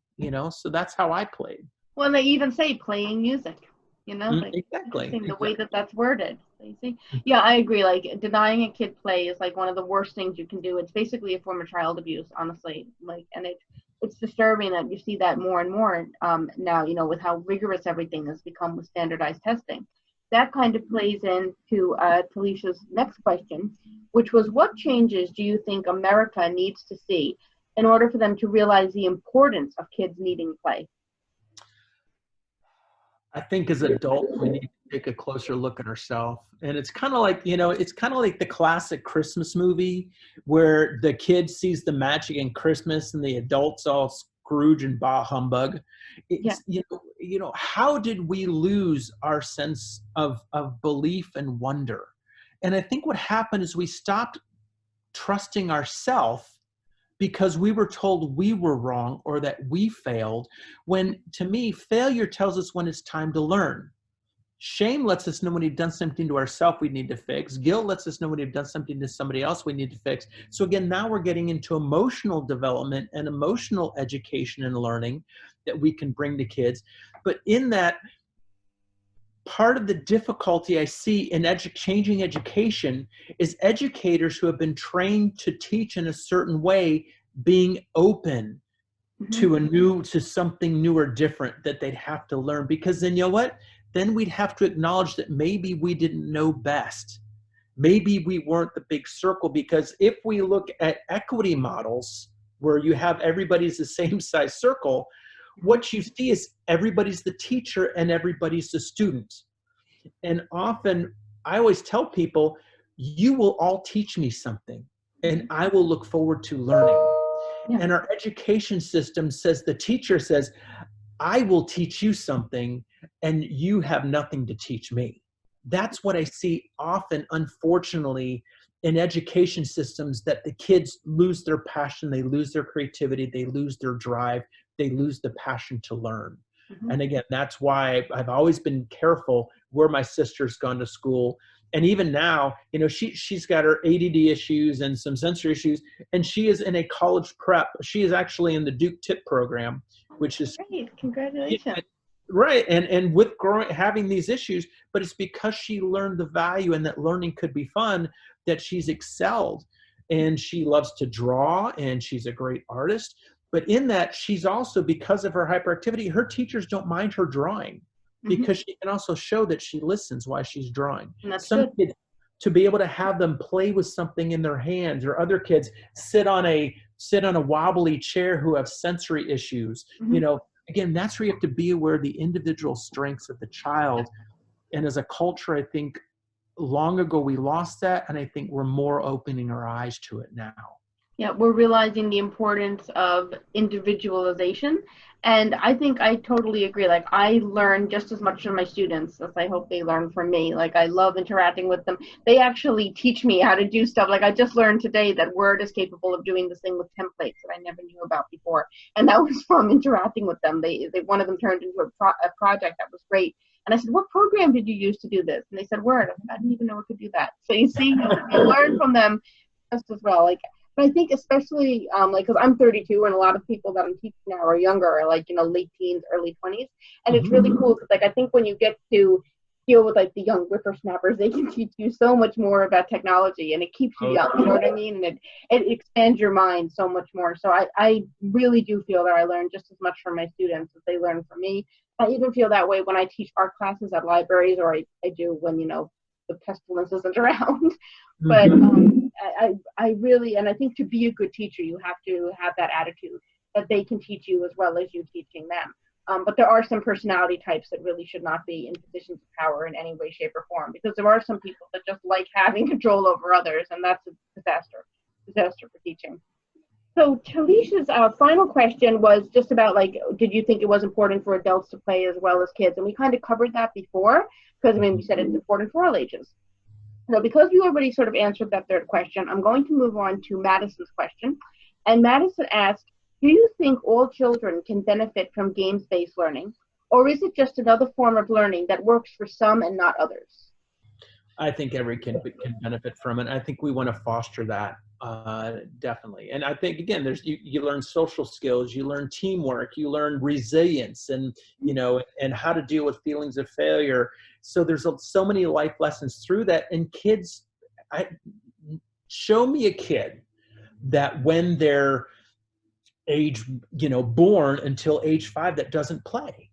so that's how I played. Well, they even say playing music, Exactly. The way that's worded. So you see? Yeah, I agree. Like denying a kid play is like one of the worst things you can do. It's basically a form of child abuse, honestly. And it's disturbing that you see that more and more now, with how rigorous everything has become with standardized testing. That kind of plays into Talisha's next question, which was, what changes do you think America needs to see in order for them to realize the importance of kids needing play? I think as adults, we need to take a closer look at ourselves. And it's kind of like, the classic Christmas movie where the kid sees the magic in Christmas and the adults all Scrooge and bah humbug. It's, how did we lose our sense of belief and wonder? And I think what happened is we stopped trusting ourselves because we were told we were wrong or that we failed, when to me, failure tells us when it's time to learn. Shame lets us know when we've done something to ourselves we need to fix. Guilt lets us know when we've done something to somebody else we need to fix. So again, now we're getting into emotional development and emotional education and learning that we can bring to kids. But in that, part of the difficulty I see in changing education is educators who have been trained to teach in a certain way being open to something new or different that they'd have to learn. Because then, what? Then we'd have to acknowledge that maybe we didn't know best. Maybe we weren't the big circle, because if we look at equity models where you have everybody's the same size circle, what you see is everybody's the teacher and everybody's the student. And often I always tell people, you will all teach me something and I will look forward to learning. Yeah. And our education system says, the teacher says, I will teach you something and you have nothing to teach me. That's what I see often, unfortunately, in education systems, that the kids lose their passion, they lose their creativity, they lose their drive, they lose the passion to learn. And again, that's why I've always been careful where my sister's gone to school. And even now, she's got her ADD issues and some sensory issues, and she is in a college prep. She is actually in the Duke TIP program, which is great. Congratulations. Right. And with having these issues, but it's because she learned the value and that learning could be fun, that she's excelled. And she loves to draw and she's a great artist. But in that, she's also, because of her hyperactivity, her teachers don't mind her drawing, because she can also show that she listens while she's drawing. Some kids, to be able to have them play with something in their hands, or other kids sit on a wobbly chair who have sensory issues, again, that's where you have to be aware of the individual strengths of the child. And as a culture, I think long ago we lost that, and I think we're more opening our eyes to it now. Yeah, we're realizing the importance of individualization. And I think I totally agree. Like, I learn just as much from my students as I hope they learn from me. Like, I love interacting with them. They actually teach me how to do stuff. Like, I just learned today that Word is capable of doing this thing with templates that I never knew about before. And that was from interacting with them. They one of them turned into a project that was great. And I said, what program did you use to do this? And they said, Word. I didn't even know it could do that. So you see, you learn from them just as well. Like, I think especially because I'm 32 and a lot of people that I'm teaching now are younger, are like, late teens, early 20s. And it's really cool because, like, I think when you get to deal with like the young whippersnappers, they can teach you so much more about technology, and it keeps you young, you know what I mean? And it expands your mind so much more. So I really do feel that I learn just as much from my students as they learn from me. I even feel that way when I teach art classes at libraries, or I do when, the pestilence isn't around. But Mhm. I really, and I think to be a good teacher, you have to have that attitude that they can teach you as well as you teaching them. But there are some personality types that really should not be in positions of power in any way, shape, or form, because there are some people that just like having control over others, and that's a disaster for teaching. So Talisha's final question was just about, like, did you think it was important for adults to play as well as kids? And we kind of covered that before, because I mean, we said it's important for all ages. So because we already sort of answered that third question, I'm going to move on to Madison's question. And Madison asked, do you think all children can benefit from games-based learning, or is it just another form of learning that works for some and not others? I think every kid can benefit from it. I think we want to foster that, definitely. And I think, again, you learn social skills, you learn teamwork, you learn resilience, and and how to deal with feelings of failure. So there's so many life lessons through that. And kids, show me a kid that when they're age, born until age 5, that doesn't play.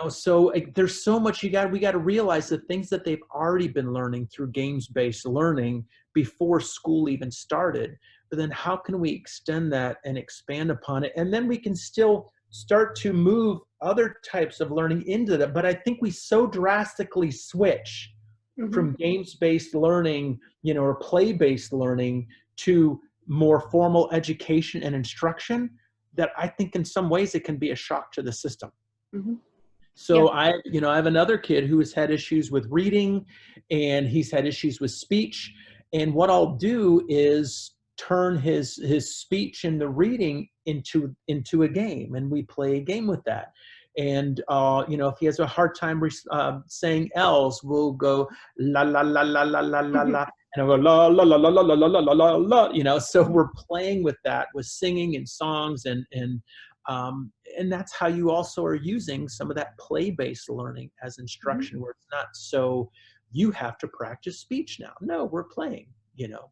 So there's so much we got to realize the things that they've already been learning through games-based learning before school even started. But then how can we extend that and expand upon it? And then we can still start to move other types of learning into that. But I think we so drastically switch from games-based learning, or play-based learning to more formal education and instruction that I think in some ways it can be a shock to the system. So I have another kid who has had issues with reading, and he's had issues with speech. And what I'll do is turn his speech and the reading into a game, and we play a game with that. And if he has a hard time saying L's, we'll go la la la la la la la la, and I'll go la la la la la la la la la la. So we're playing with that, with singing and songs, and that's how you also are using some of that play-based learning as instruction, where it's not so you have to practice speech now. No, we're playing. So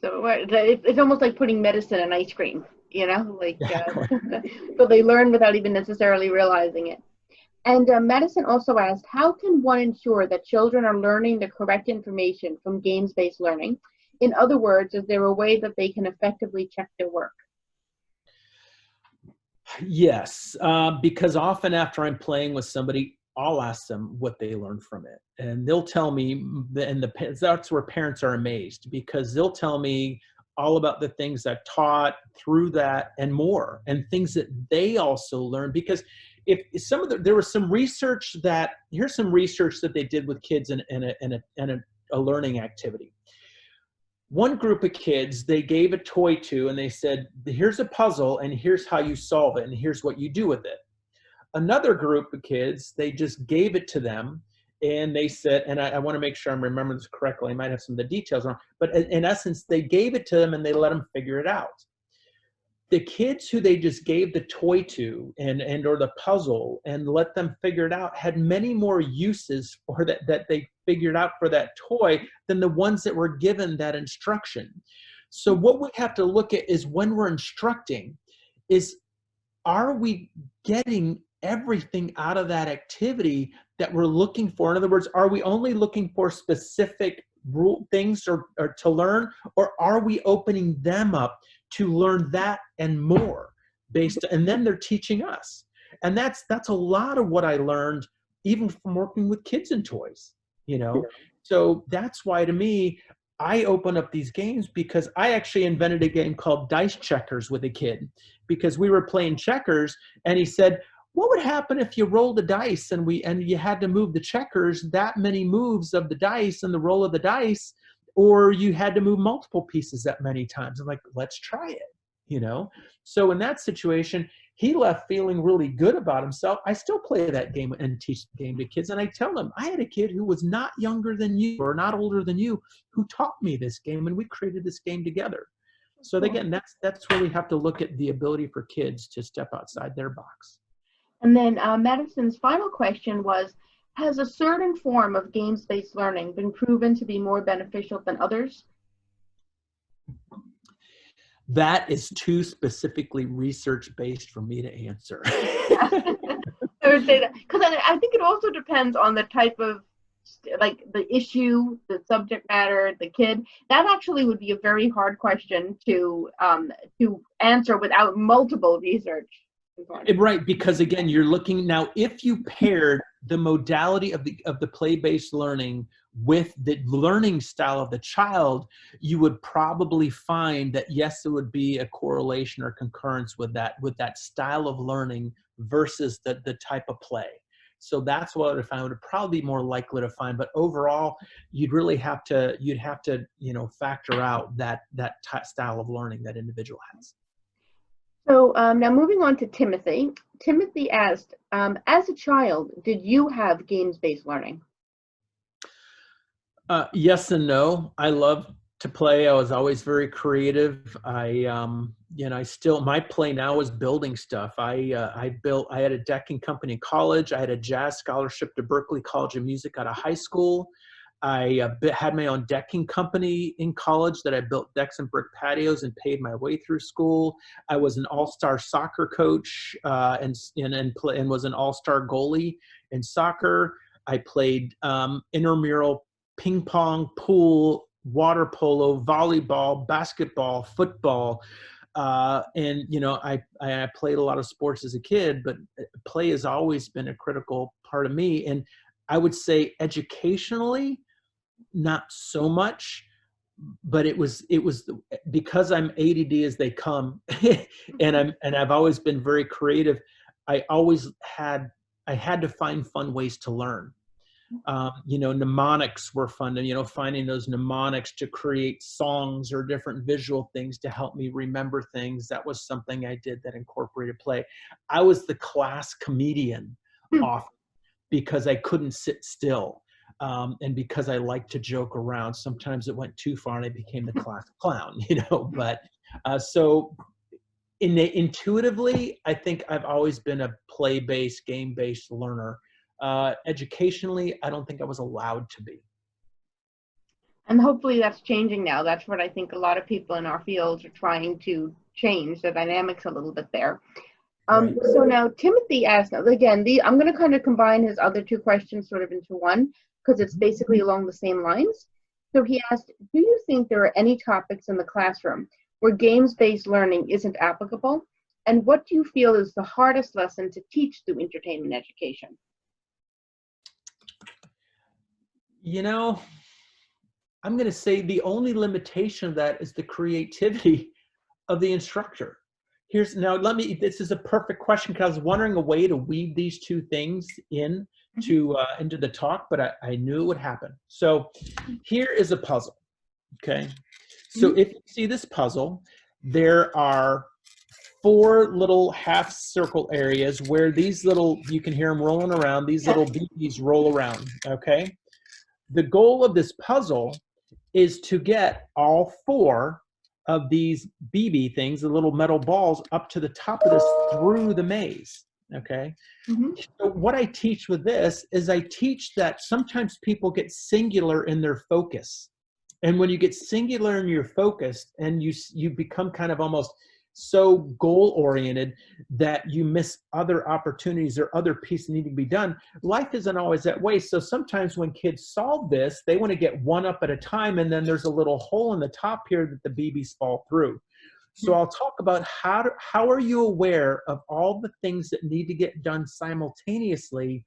it's almost like putting medicine in ice cream, like Exactly. so they learn without even necessarily realizing it. And Madison also asked, how can one ensure that children are learning the correct information from games-based learning? In other words, is there a way that they can effectively check their work? Yes, because often after I'm playing with somebody, I'll ask them what they learned from it, and they'll tell me. And that's where parents are amazed, because they'll tell me all about the things I've taught through that and more, and things that they also learned. Because if there was some research here's some research that they did with kids in a learning activity. One group of kids, they gave a toy to, and they said, here's a puzzle, and here's how you solve it, and here's what you do with it. Another group of kids, they just gave it to them, and they said, and I want to make sure I'm remembering this correctly, I might have some of the details wrong, but in essence, they gave it to them, and they let them figure it out. The kids who they just gave the toy to or the puzzle and let them figure it out had many more uses for that they figured out for that toy than the ones that were given that instruction. So what we have to look at is, when we're instructing, are we getting everything out of that activity that we're looking for? In other words, are we only looking for specific things or to learn, or are we opening them up to learn that and more and then they're teaching us? And that's a lot of what I learned even from working with kids and toys, So that's why, to me, I open up these games, because I actually invented a game called Dice Checkers with a kid, because we were playing checkers, and he said, what would happen if you rolled the dice and you had to move the checkers that many moves of the dice and the roll of the dice, or you had to move multiple pieces that many times? I'm like, let's try it, So in that situation, he left feeling really good about himself. I still play that game and teach the game to kids, and I tell them, I had a kid who was not younger than you or not older than you who taught me this game, and we created this game together. So again, that's where we have to look at the ability for kids to step outside their box. And then Madison's final question was, has a certain form of games-based learning been proven to be more beneficial than others? That is too specifically research-based for me to answer. I would say that, because I think it also depends on the type of like the issue, the subject matter, the kid, that actually would be a very hard question to answer without multiple research. Right, because again, you're looking now, if you paired the modality of the play-based learning with the learning style of the child, you would probably find that yes, there would be a correlation or concurrence with that style of learning versus the type of play. So that's what I would find would probably be more likely to find. But overall, you'd have to factor out that style of learning that individual has. So now moving on to Timothy. Timothy asked, as a child, did you have games-based learning? Yes and no. I love to play. I was always very creative. I still, my play now is building stuff. I had a decking company in college. I had a jazz scholarship to Berklee College of Music out of high school. I had my own decking company in college that I built decks and brick patios and paid my way through school. I was an all-star soccer coach and was an all-star goalie in soccer. I played intramural ping pong, pool, water polo, volleyball, basketball, football. And I played a lot of sports as a kid, but play has always been a critical part of me. And I would say educationally, not so much, but it was because I'm ADD as they come, and I've always been very creative. I had to find fun ways to learn. Mnemonics were fun, and finding those mnemonics to create songs or different visual things to help me remember things. That was something I did that incorporated play. I was the class comedian often because I couldn't sit still. And because I like to joke around, sometimes it went too far and I became the class clown, but so intuitively, I think I've always been a play-based, game-based learner. Educationally, I don't think I was allowed to be. And hopefully that's changing now. That's what I think a lot of people in our fields are trying to change the dynamics a little bit there. Right. So now Timothy asked, again, I'm going to kind of combine his other two questions sort of into one, because it's basically along the same lines. So he asked, do you think there are any topics in the classroom where games-based learning isn't applicable? And what do you feel is the hardest lesson to teach through entertainment education? I'm going to say the only limitation of that is the creativity of the instructor. This is a perfect question because I was wondering a way to weave these two things into the talk, but I knew it would happen. So here is a puzzle, okay? So if you see this puzzle, there are 4 little half circle areas where you can hear them rolling around, these little BBs roll around, okay? The goal of this puzzle is to get all 4 of these BB things, the little metal balls, up to the top of this through the maze, okay? So what I teach with this is I teach that sometimes people get singular in their focus. And when you get singular in your focus and you become kind of almost so goal-oriented that you miss other opportunities or other pieces need to be done, life isn't always that way. So sometimes when kids solve this, they want to get one up at a time, and then there's a little hole in the top here that the BBs fall through. So I'll talk about how are you aware of all the things that need to get done simultaneously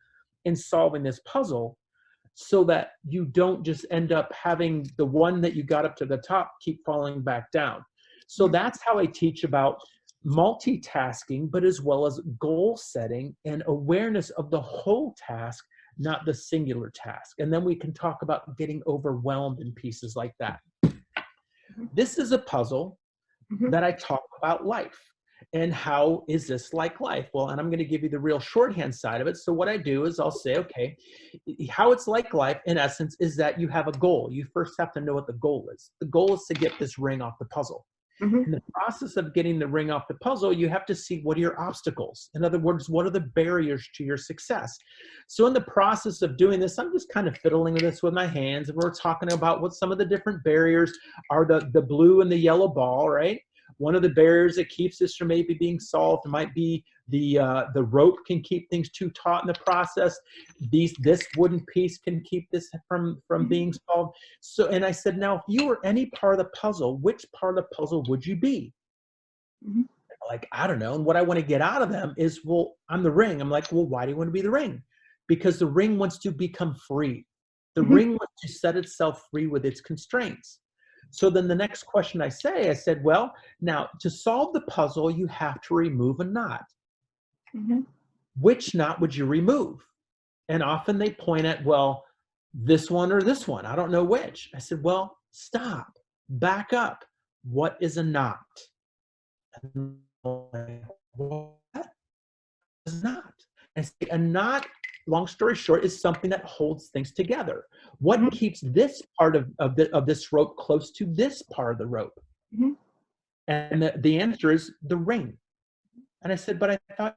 in solving this puzzle, so that you don't just end up having the one that you got up to the top keep falling back down. So that's how I teach about multitasking, but as well as goal setting and awareness of the whole task, not the singular task. And then we can talk about getting overwhelmed in pieces like that. This is a puzzle that I talk about life. And how is this like life? Well, and I'm going to give you the real shorthand side of it. So what I do is I'll say, okay, how it's like life in essence is that you have a goal. You first have to know what the goal is. The goal is to get this ring off the puzzle. In the process of getting the ring off the puzzle, you have to see what are your obstacles. In other words, what are the barriers to your success? So in the process of doing this, I'm just kind of fiddling with this with my hands. And we're talking about what some of the different barriers are, the blue and the yellow ball, right? one of the barriers that keeps this from maybe being solved might be the rope can keep things too taut in the process. This wooden piece can keep this from being solved. So, and I said, now, if you were any part of the puzzle, which part of the puzzle would you be? Mm-hmm. Like, I don't know. And what I want to get out of them is, well, I'm the ring. I'm like, well, why do you want to be the ring? Because the ring wants to become free. The Mm-hmm. ring wants to set itself free with its constraints. So then the next question I said, well, now to solve the puzzle, you have to remove a knot. Mm-hmm. Which knot would you remove? And often they point at, well, this one or this one. I don't know which. I said, well, stop, back up. What is a knot? And like, what is a knot? I say, a knot, long story short, is something that holds things together. What Mm-hmm. keeps this part of this rope close to this part of the rope? Mm-hmm. And the answer is the ring. And I said, but I thought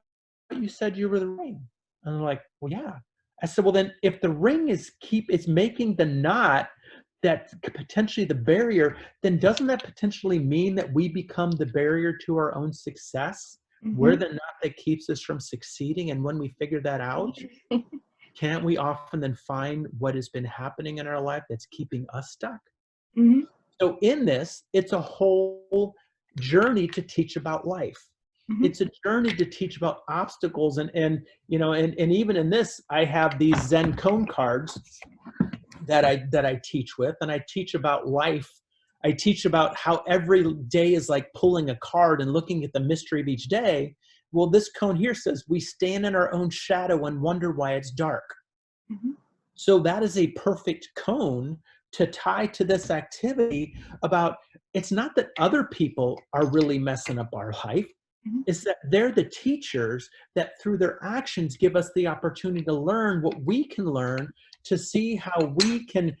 you said you were the ring. And they're like, well, yeah. I said, well, then if the ring is making the knot that's potentially the barrier, then doesn't that potentially mean that we become the barrier to our own success? Mm-hmm. We're the knot that keeps us from succeeding. And when we figure that out, can't we often then find what has been happening in our life that's keeping us stuck? Mm-hmm. So in this, it's a whole journey to teach about life. Mm-hmm. It's a journey to teach about obstacles. And you know, and even in this, I have these Zen cone cards that I teach with, and I teach about life. I teach about how every day is like pulling a card and looking at the mystery of each day. Well, this cone here says we stand in our own shadow and wonder why it's dark. Mm-hmm. So that is a perfect cone to tie to this activity about, it's not that other people are really messing up our life. Mm-hmm. It's that they're the teachers that through their actions give us the opportunity to learn what we can learn, to see how we can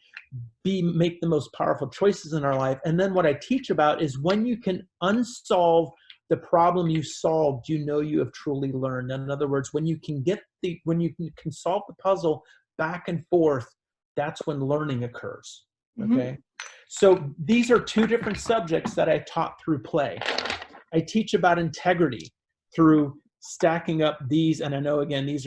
make the most powerful choices in our life. And then what I teach about is when you can unsolve the problem you solved, you know you have truly learned. In other words, when you can can solve the puzzle back and forth, that's when learning occurs. Mm-hmm. Okay. So these are two different subjects that I taught through play. I teach about integrity through stacking up these, and I know again these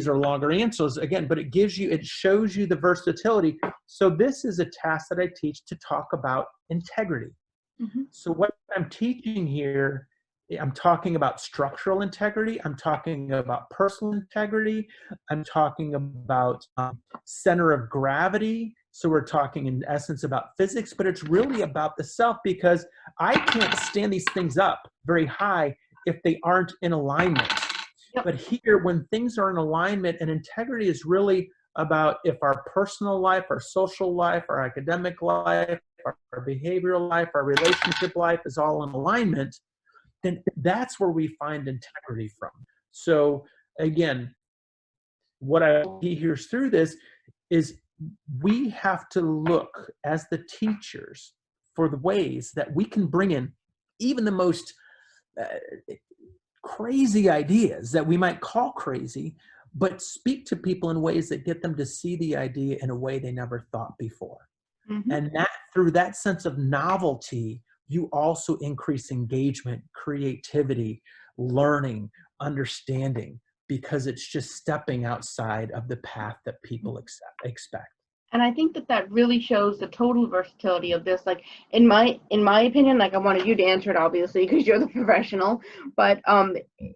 are longer answers again, but it shows you the versatility. So this is a task that I teach to talk about integrity. Mm-hmm. So what I'm teaching here, I'm talking about structural integrity, I'm talking about personal integrity, I'm talking about center of gravity. So we're talking in essence about physics, but it's really about the self, because I can't stand these things up very high if they aren't in alignment. Yep. But here, when things are in alignment, and integrity is really about if our personal life, our social life, our academic life, our behavioral life, our relationship life is all in alignment, then that's where we find integrity from. So again, what I hears through this is we have to look as the teachers for the ways that we can bring in even the most crazy ideas that we might call crazy, but speak to people in ways that get them to see the idea in a way they never thought before. Mm-hmm. And that through that sense of novelty, you also increase engagement, creativity, learning, understanding, because it's just stepping outside of the path that people expect. And I think that really shows the total versatility of this. Like in my opinion, like I wanted you to answer it obviously because you're the professional, but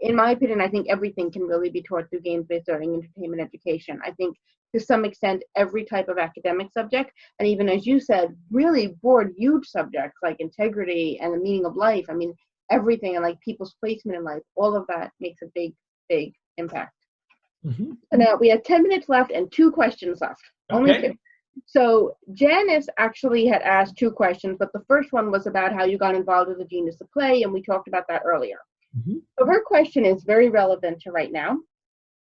in my opinion, I think everything can really be taught through games-based learning, entertainment, education. I think to some extent every type of academic subject, and even as you said, really broad, huge subjects like integrity and the meaning of life. I mean, everything, and like people's placement in life, all of that makes a big, big impact. Mm-hmm. So now we have 10 minutes left and 2 questions left. Okay. Only 2. So Janice actually had asked 2 questions, but the first one was about how you got involved with the Genius of Play, and we talked about that earlier. Mm-hmm. So her question is very relevant to right now.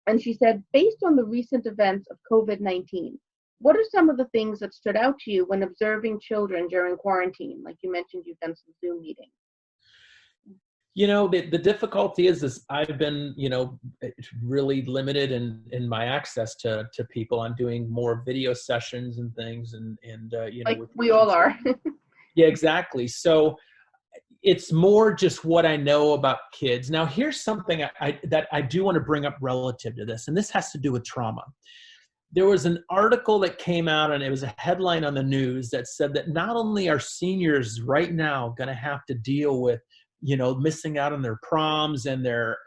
And she said, based on the recent events of COVID-19, what are some of the things that stood out to you when observing children during quarantine? Like you mentioned, you've done some Zoom meetings. You know, the difficulty is I've been, really limited in my access to people. I'm doing more video sessions and things, and like we all are. Yeah, exactly. So, it's more just what I know about kids. Now, here's something that I do want to bring up relative to this, and this has to do with trauma. There was an article that came out, and it was a headline on the news that said that not only are seniors right now going to have to deal with, missing out on their proms and their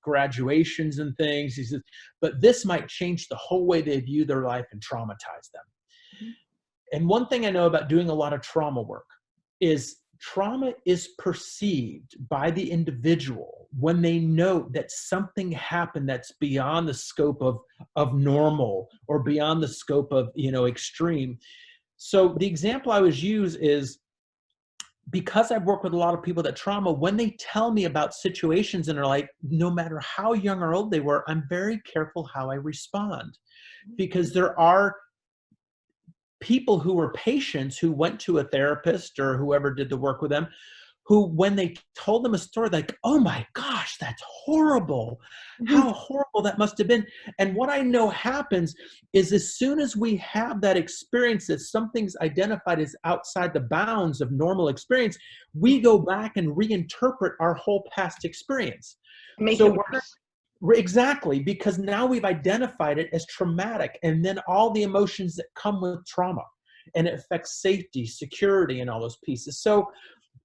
graduations and things, he says, but this might change the whole way they view their life and traumatize them. Mm-hmm. And one thing I know about doing a lot of trauma work is trauma is perceived by the individual when they know that something happened that's beyond the scope of normal or beyond the scope of, extreme. So the example I always use is, because I've worked with a lot of people that trauma, when they tell me about situations in their life, no matter how young or old they were, I'm very careful how I respond, because there are people who were patients who went to a therapist or whoever did the work with them, who, when they told them a story, like, oh my gosh, that's horrible. How horrible that must have been. And what I know happens is, as soon as we have that experience that something's identified as outside the bounds of normal experience, we go back and reinterpret our whole past experience. Make it worse. Exactly, because now we've identified it as traumatic, and then all the emotions that come with trauma, and it affects safety, security, and all those pieces. So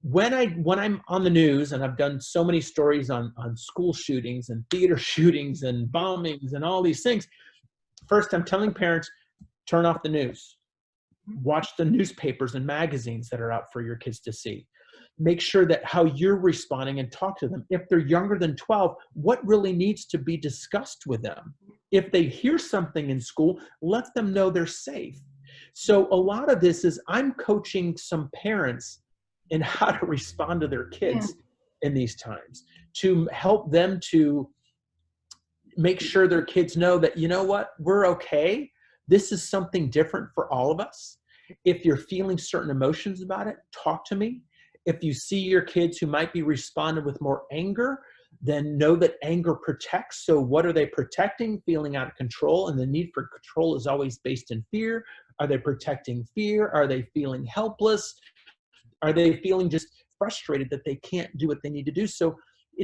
when I'm on the news, and I've done so many stories on school shootings and theater shootings and bombings and all these things, first I'm telling parents, turn off the news. Watch the newspapers and magazines that are out for your kids to see. Make sure that how you're responding, and talk to them. If they're younger than 12, what really needs to be discussed with them? If they hear something in school, let them know they're safe. So a lot of this is, I'm coaching some parents in how to respond to their kids in these times, to help them to make sure their kids know that, you know what, we're okay. This is something different for all of us. If you're feeling certain emotions about it, talk to me. If you see your kids who might be responding with more anger, then know that anger protects. So what are they protecting? Feeling out of control. And the need for control is always based in fear. Are they protecting fear? Are they feeling helpless? Are they feeling just frustrated that they can't do what they need to do? So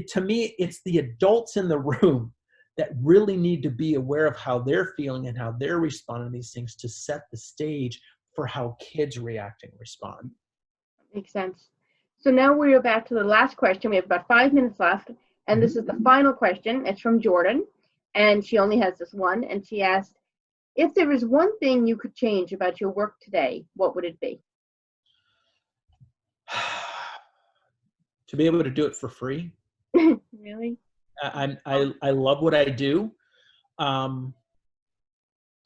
to me, it's the adults in the room that really need to be aware of how they're feeling and how they're responding to these things, to set the stage for how kids react and respond. Makes sense. So now we're back to the last question. We have about 5 minutes left, and this is the final question. It's from Jordan, and she only has this one, and she asked, if there is one thing you could change about your work today, what would it be? To be able to do it for free. Really? I love what I do. To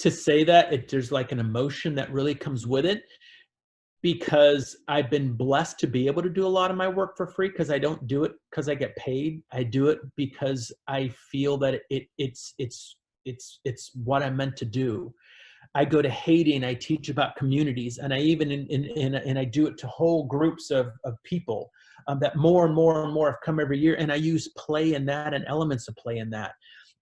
say that, there's like an emotion that really comes with it, because I've been blessed to be able to do a lot of my work for free, because I don't do it because I get paid. I do it because I feel that it's what I'm meant to do. I go to Haiti and I teach about communities, and I even and I do it to whole groups of people that more and more and more have come every year, and I use play in that and elements of play in that.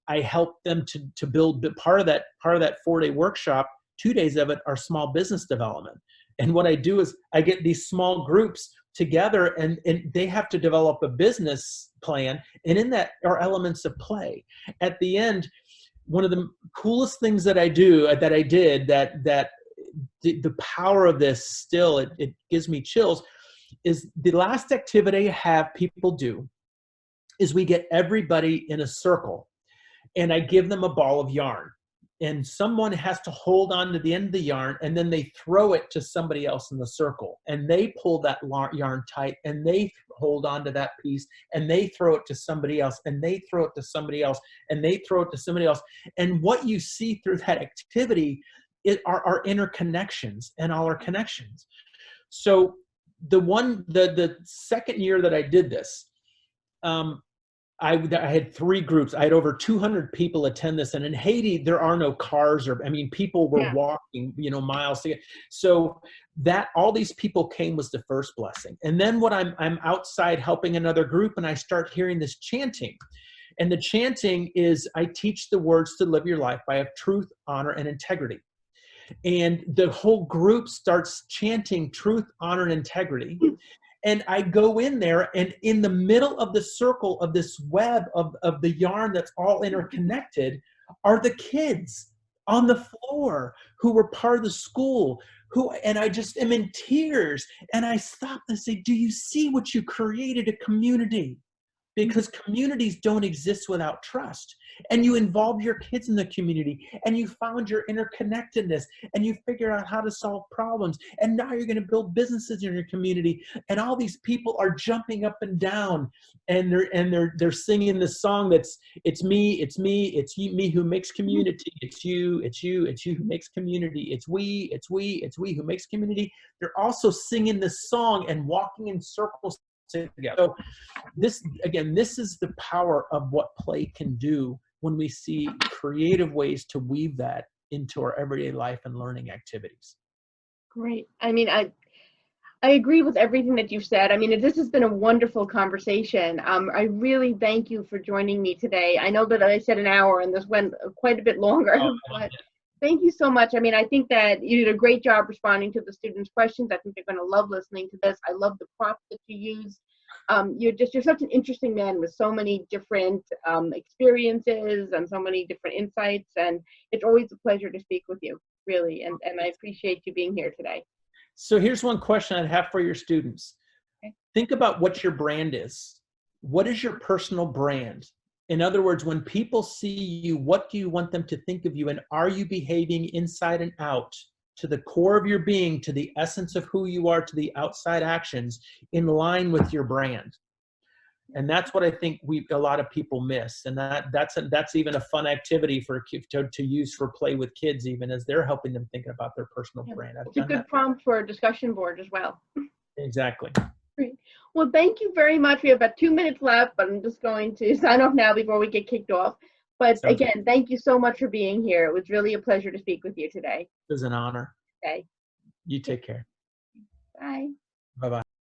I help them to build part of that 4-day workshop. 2 days of it are small business development. And what I do is I get these small groups together, and they have to develop a business plan. And in that are elements of play. At the end, one of the coolest things that I did that the power of this still, it gives me chills, is the last activity I have people do is we get everybody in a circle, and I give them a ball of yarn. And someone has to hold on to the end of the yarn, and then they throw it to somebody else in the circle, and they pull that yarn tight, and they hold on to that piece, and they throw it to somebody else, and they throw it to somebody else, and they throw it to somebody else. And what you see through that activity are interconnections and all our connections. So the second year that I did this, I had 3 groups. I had over 200 people attend this. And in Haiti, there are no cars, people were walking, miles to get. So that all these people came was the first blessing. And then what I'm outside helping another group, and I start hearing this chanting. And the chanting is, I teach the words to live your life by of truth, honor, and integrity. And the whole group starts chanting truth, honor, and integrity. And I go in there, and in the middle of the circle of this web of the yarn that's all interconnected are the kids on the floor who were part of the school, and I just am in tears. And I stop and say, do you see what you created? A community. Because communities don't exist without trust. And you involve your kids in the community, and you found your interconnectedness, and you figure out how to solve problems. And now you're going to build businesses in your community. And all these people are jumping up and down, and they're singing this song that's, it's me, it's me who makes community. It's you who makes community. It's we who makes community. They're also singing this song and walking in circles together. So this is the power of what play can do when we see creative ways to weave that into our everyday life and learning activities. Great. I mean, I agree with everything that you've said. I mean, this has been a wonderful conversation. I really thank you for joining me today. I know that I said an hour, and this went quite a bit longer. But thank you so much. I mean, I think that you did a great job responding to the students' questions. I think they're going to love listening to this. I love the props that you used. You're such an interesting man with so many different experiences and so many different insights. And it's always a pleasure to speak with you, really. And I appreciate you being here today. So here's one question I'd have for your students. Okay. Think about what your brand is. What is your personal brand? In other words, when people see you, what do you want them to think of you? And are you behaving inside and out to the core of your being, to the essence of who you are, to the outside actions in line with your brand? And that's what I think a lot of people miss. And that's even a fun activity to use for play with kids, even as they're helping them think about their personal brand. It's a good prompt for a discussion board as well. Exactly. Great. Well, thank you very much. We have about 2 minutes left, but I'm just going to sign off now before we get kicked off. But again, thank you so much for being here. It was really a pleasure to speak with you today. It was an honor. Okay. You take care. Bye. Bye-bye.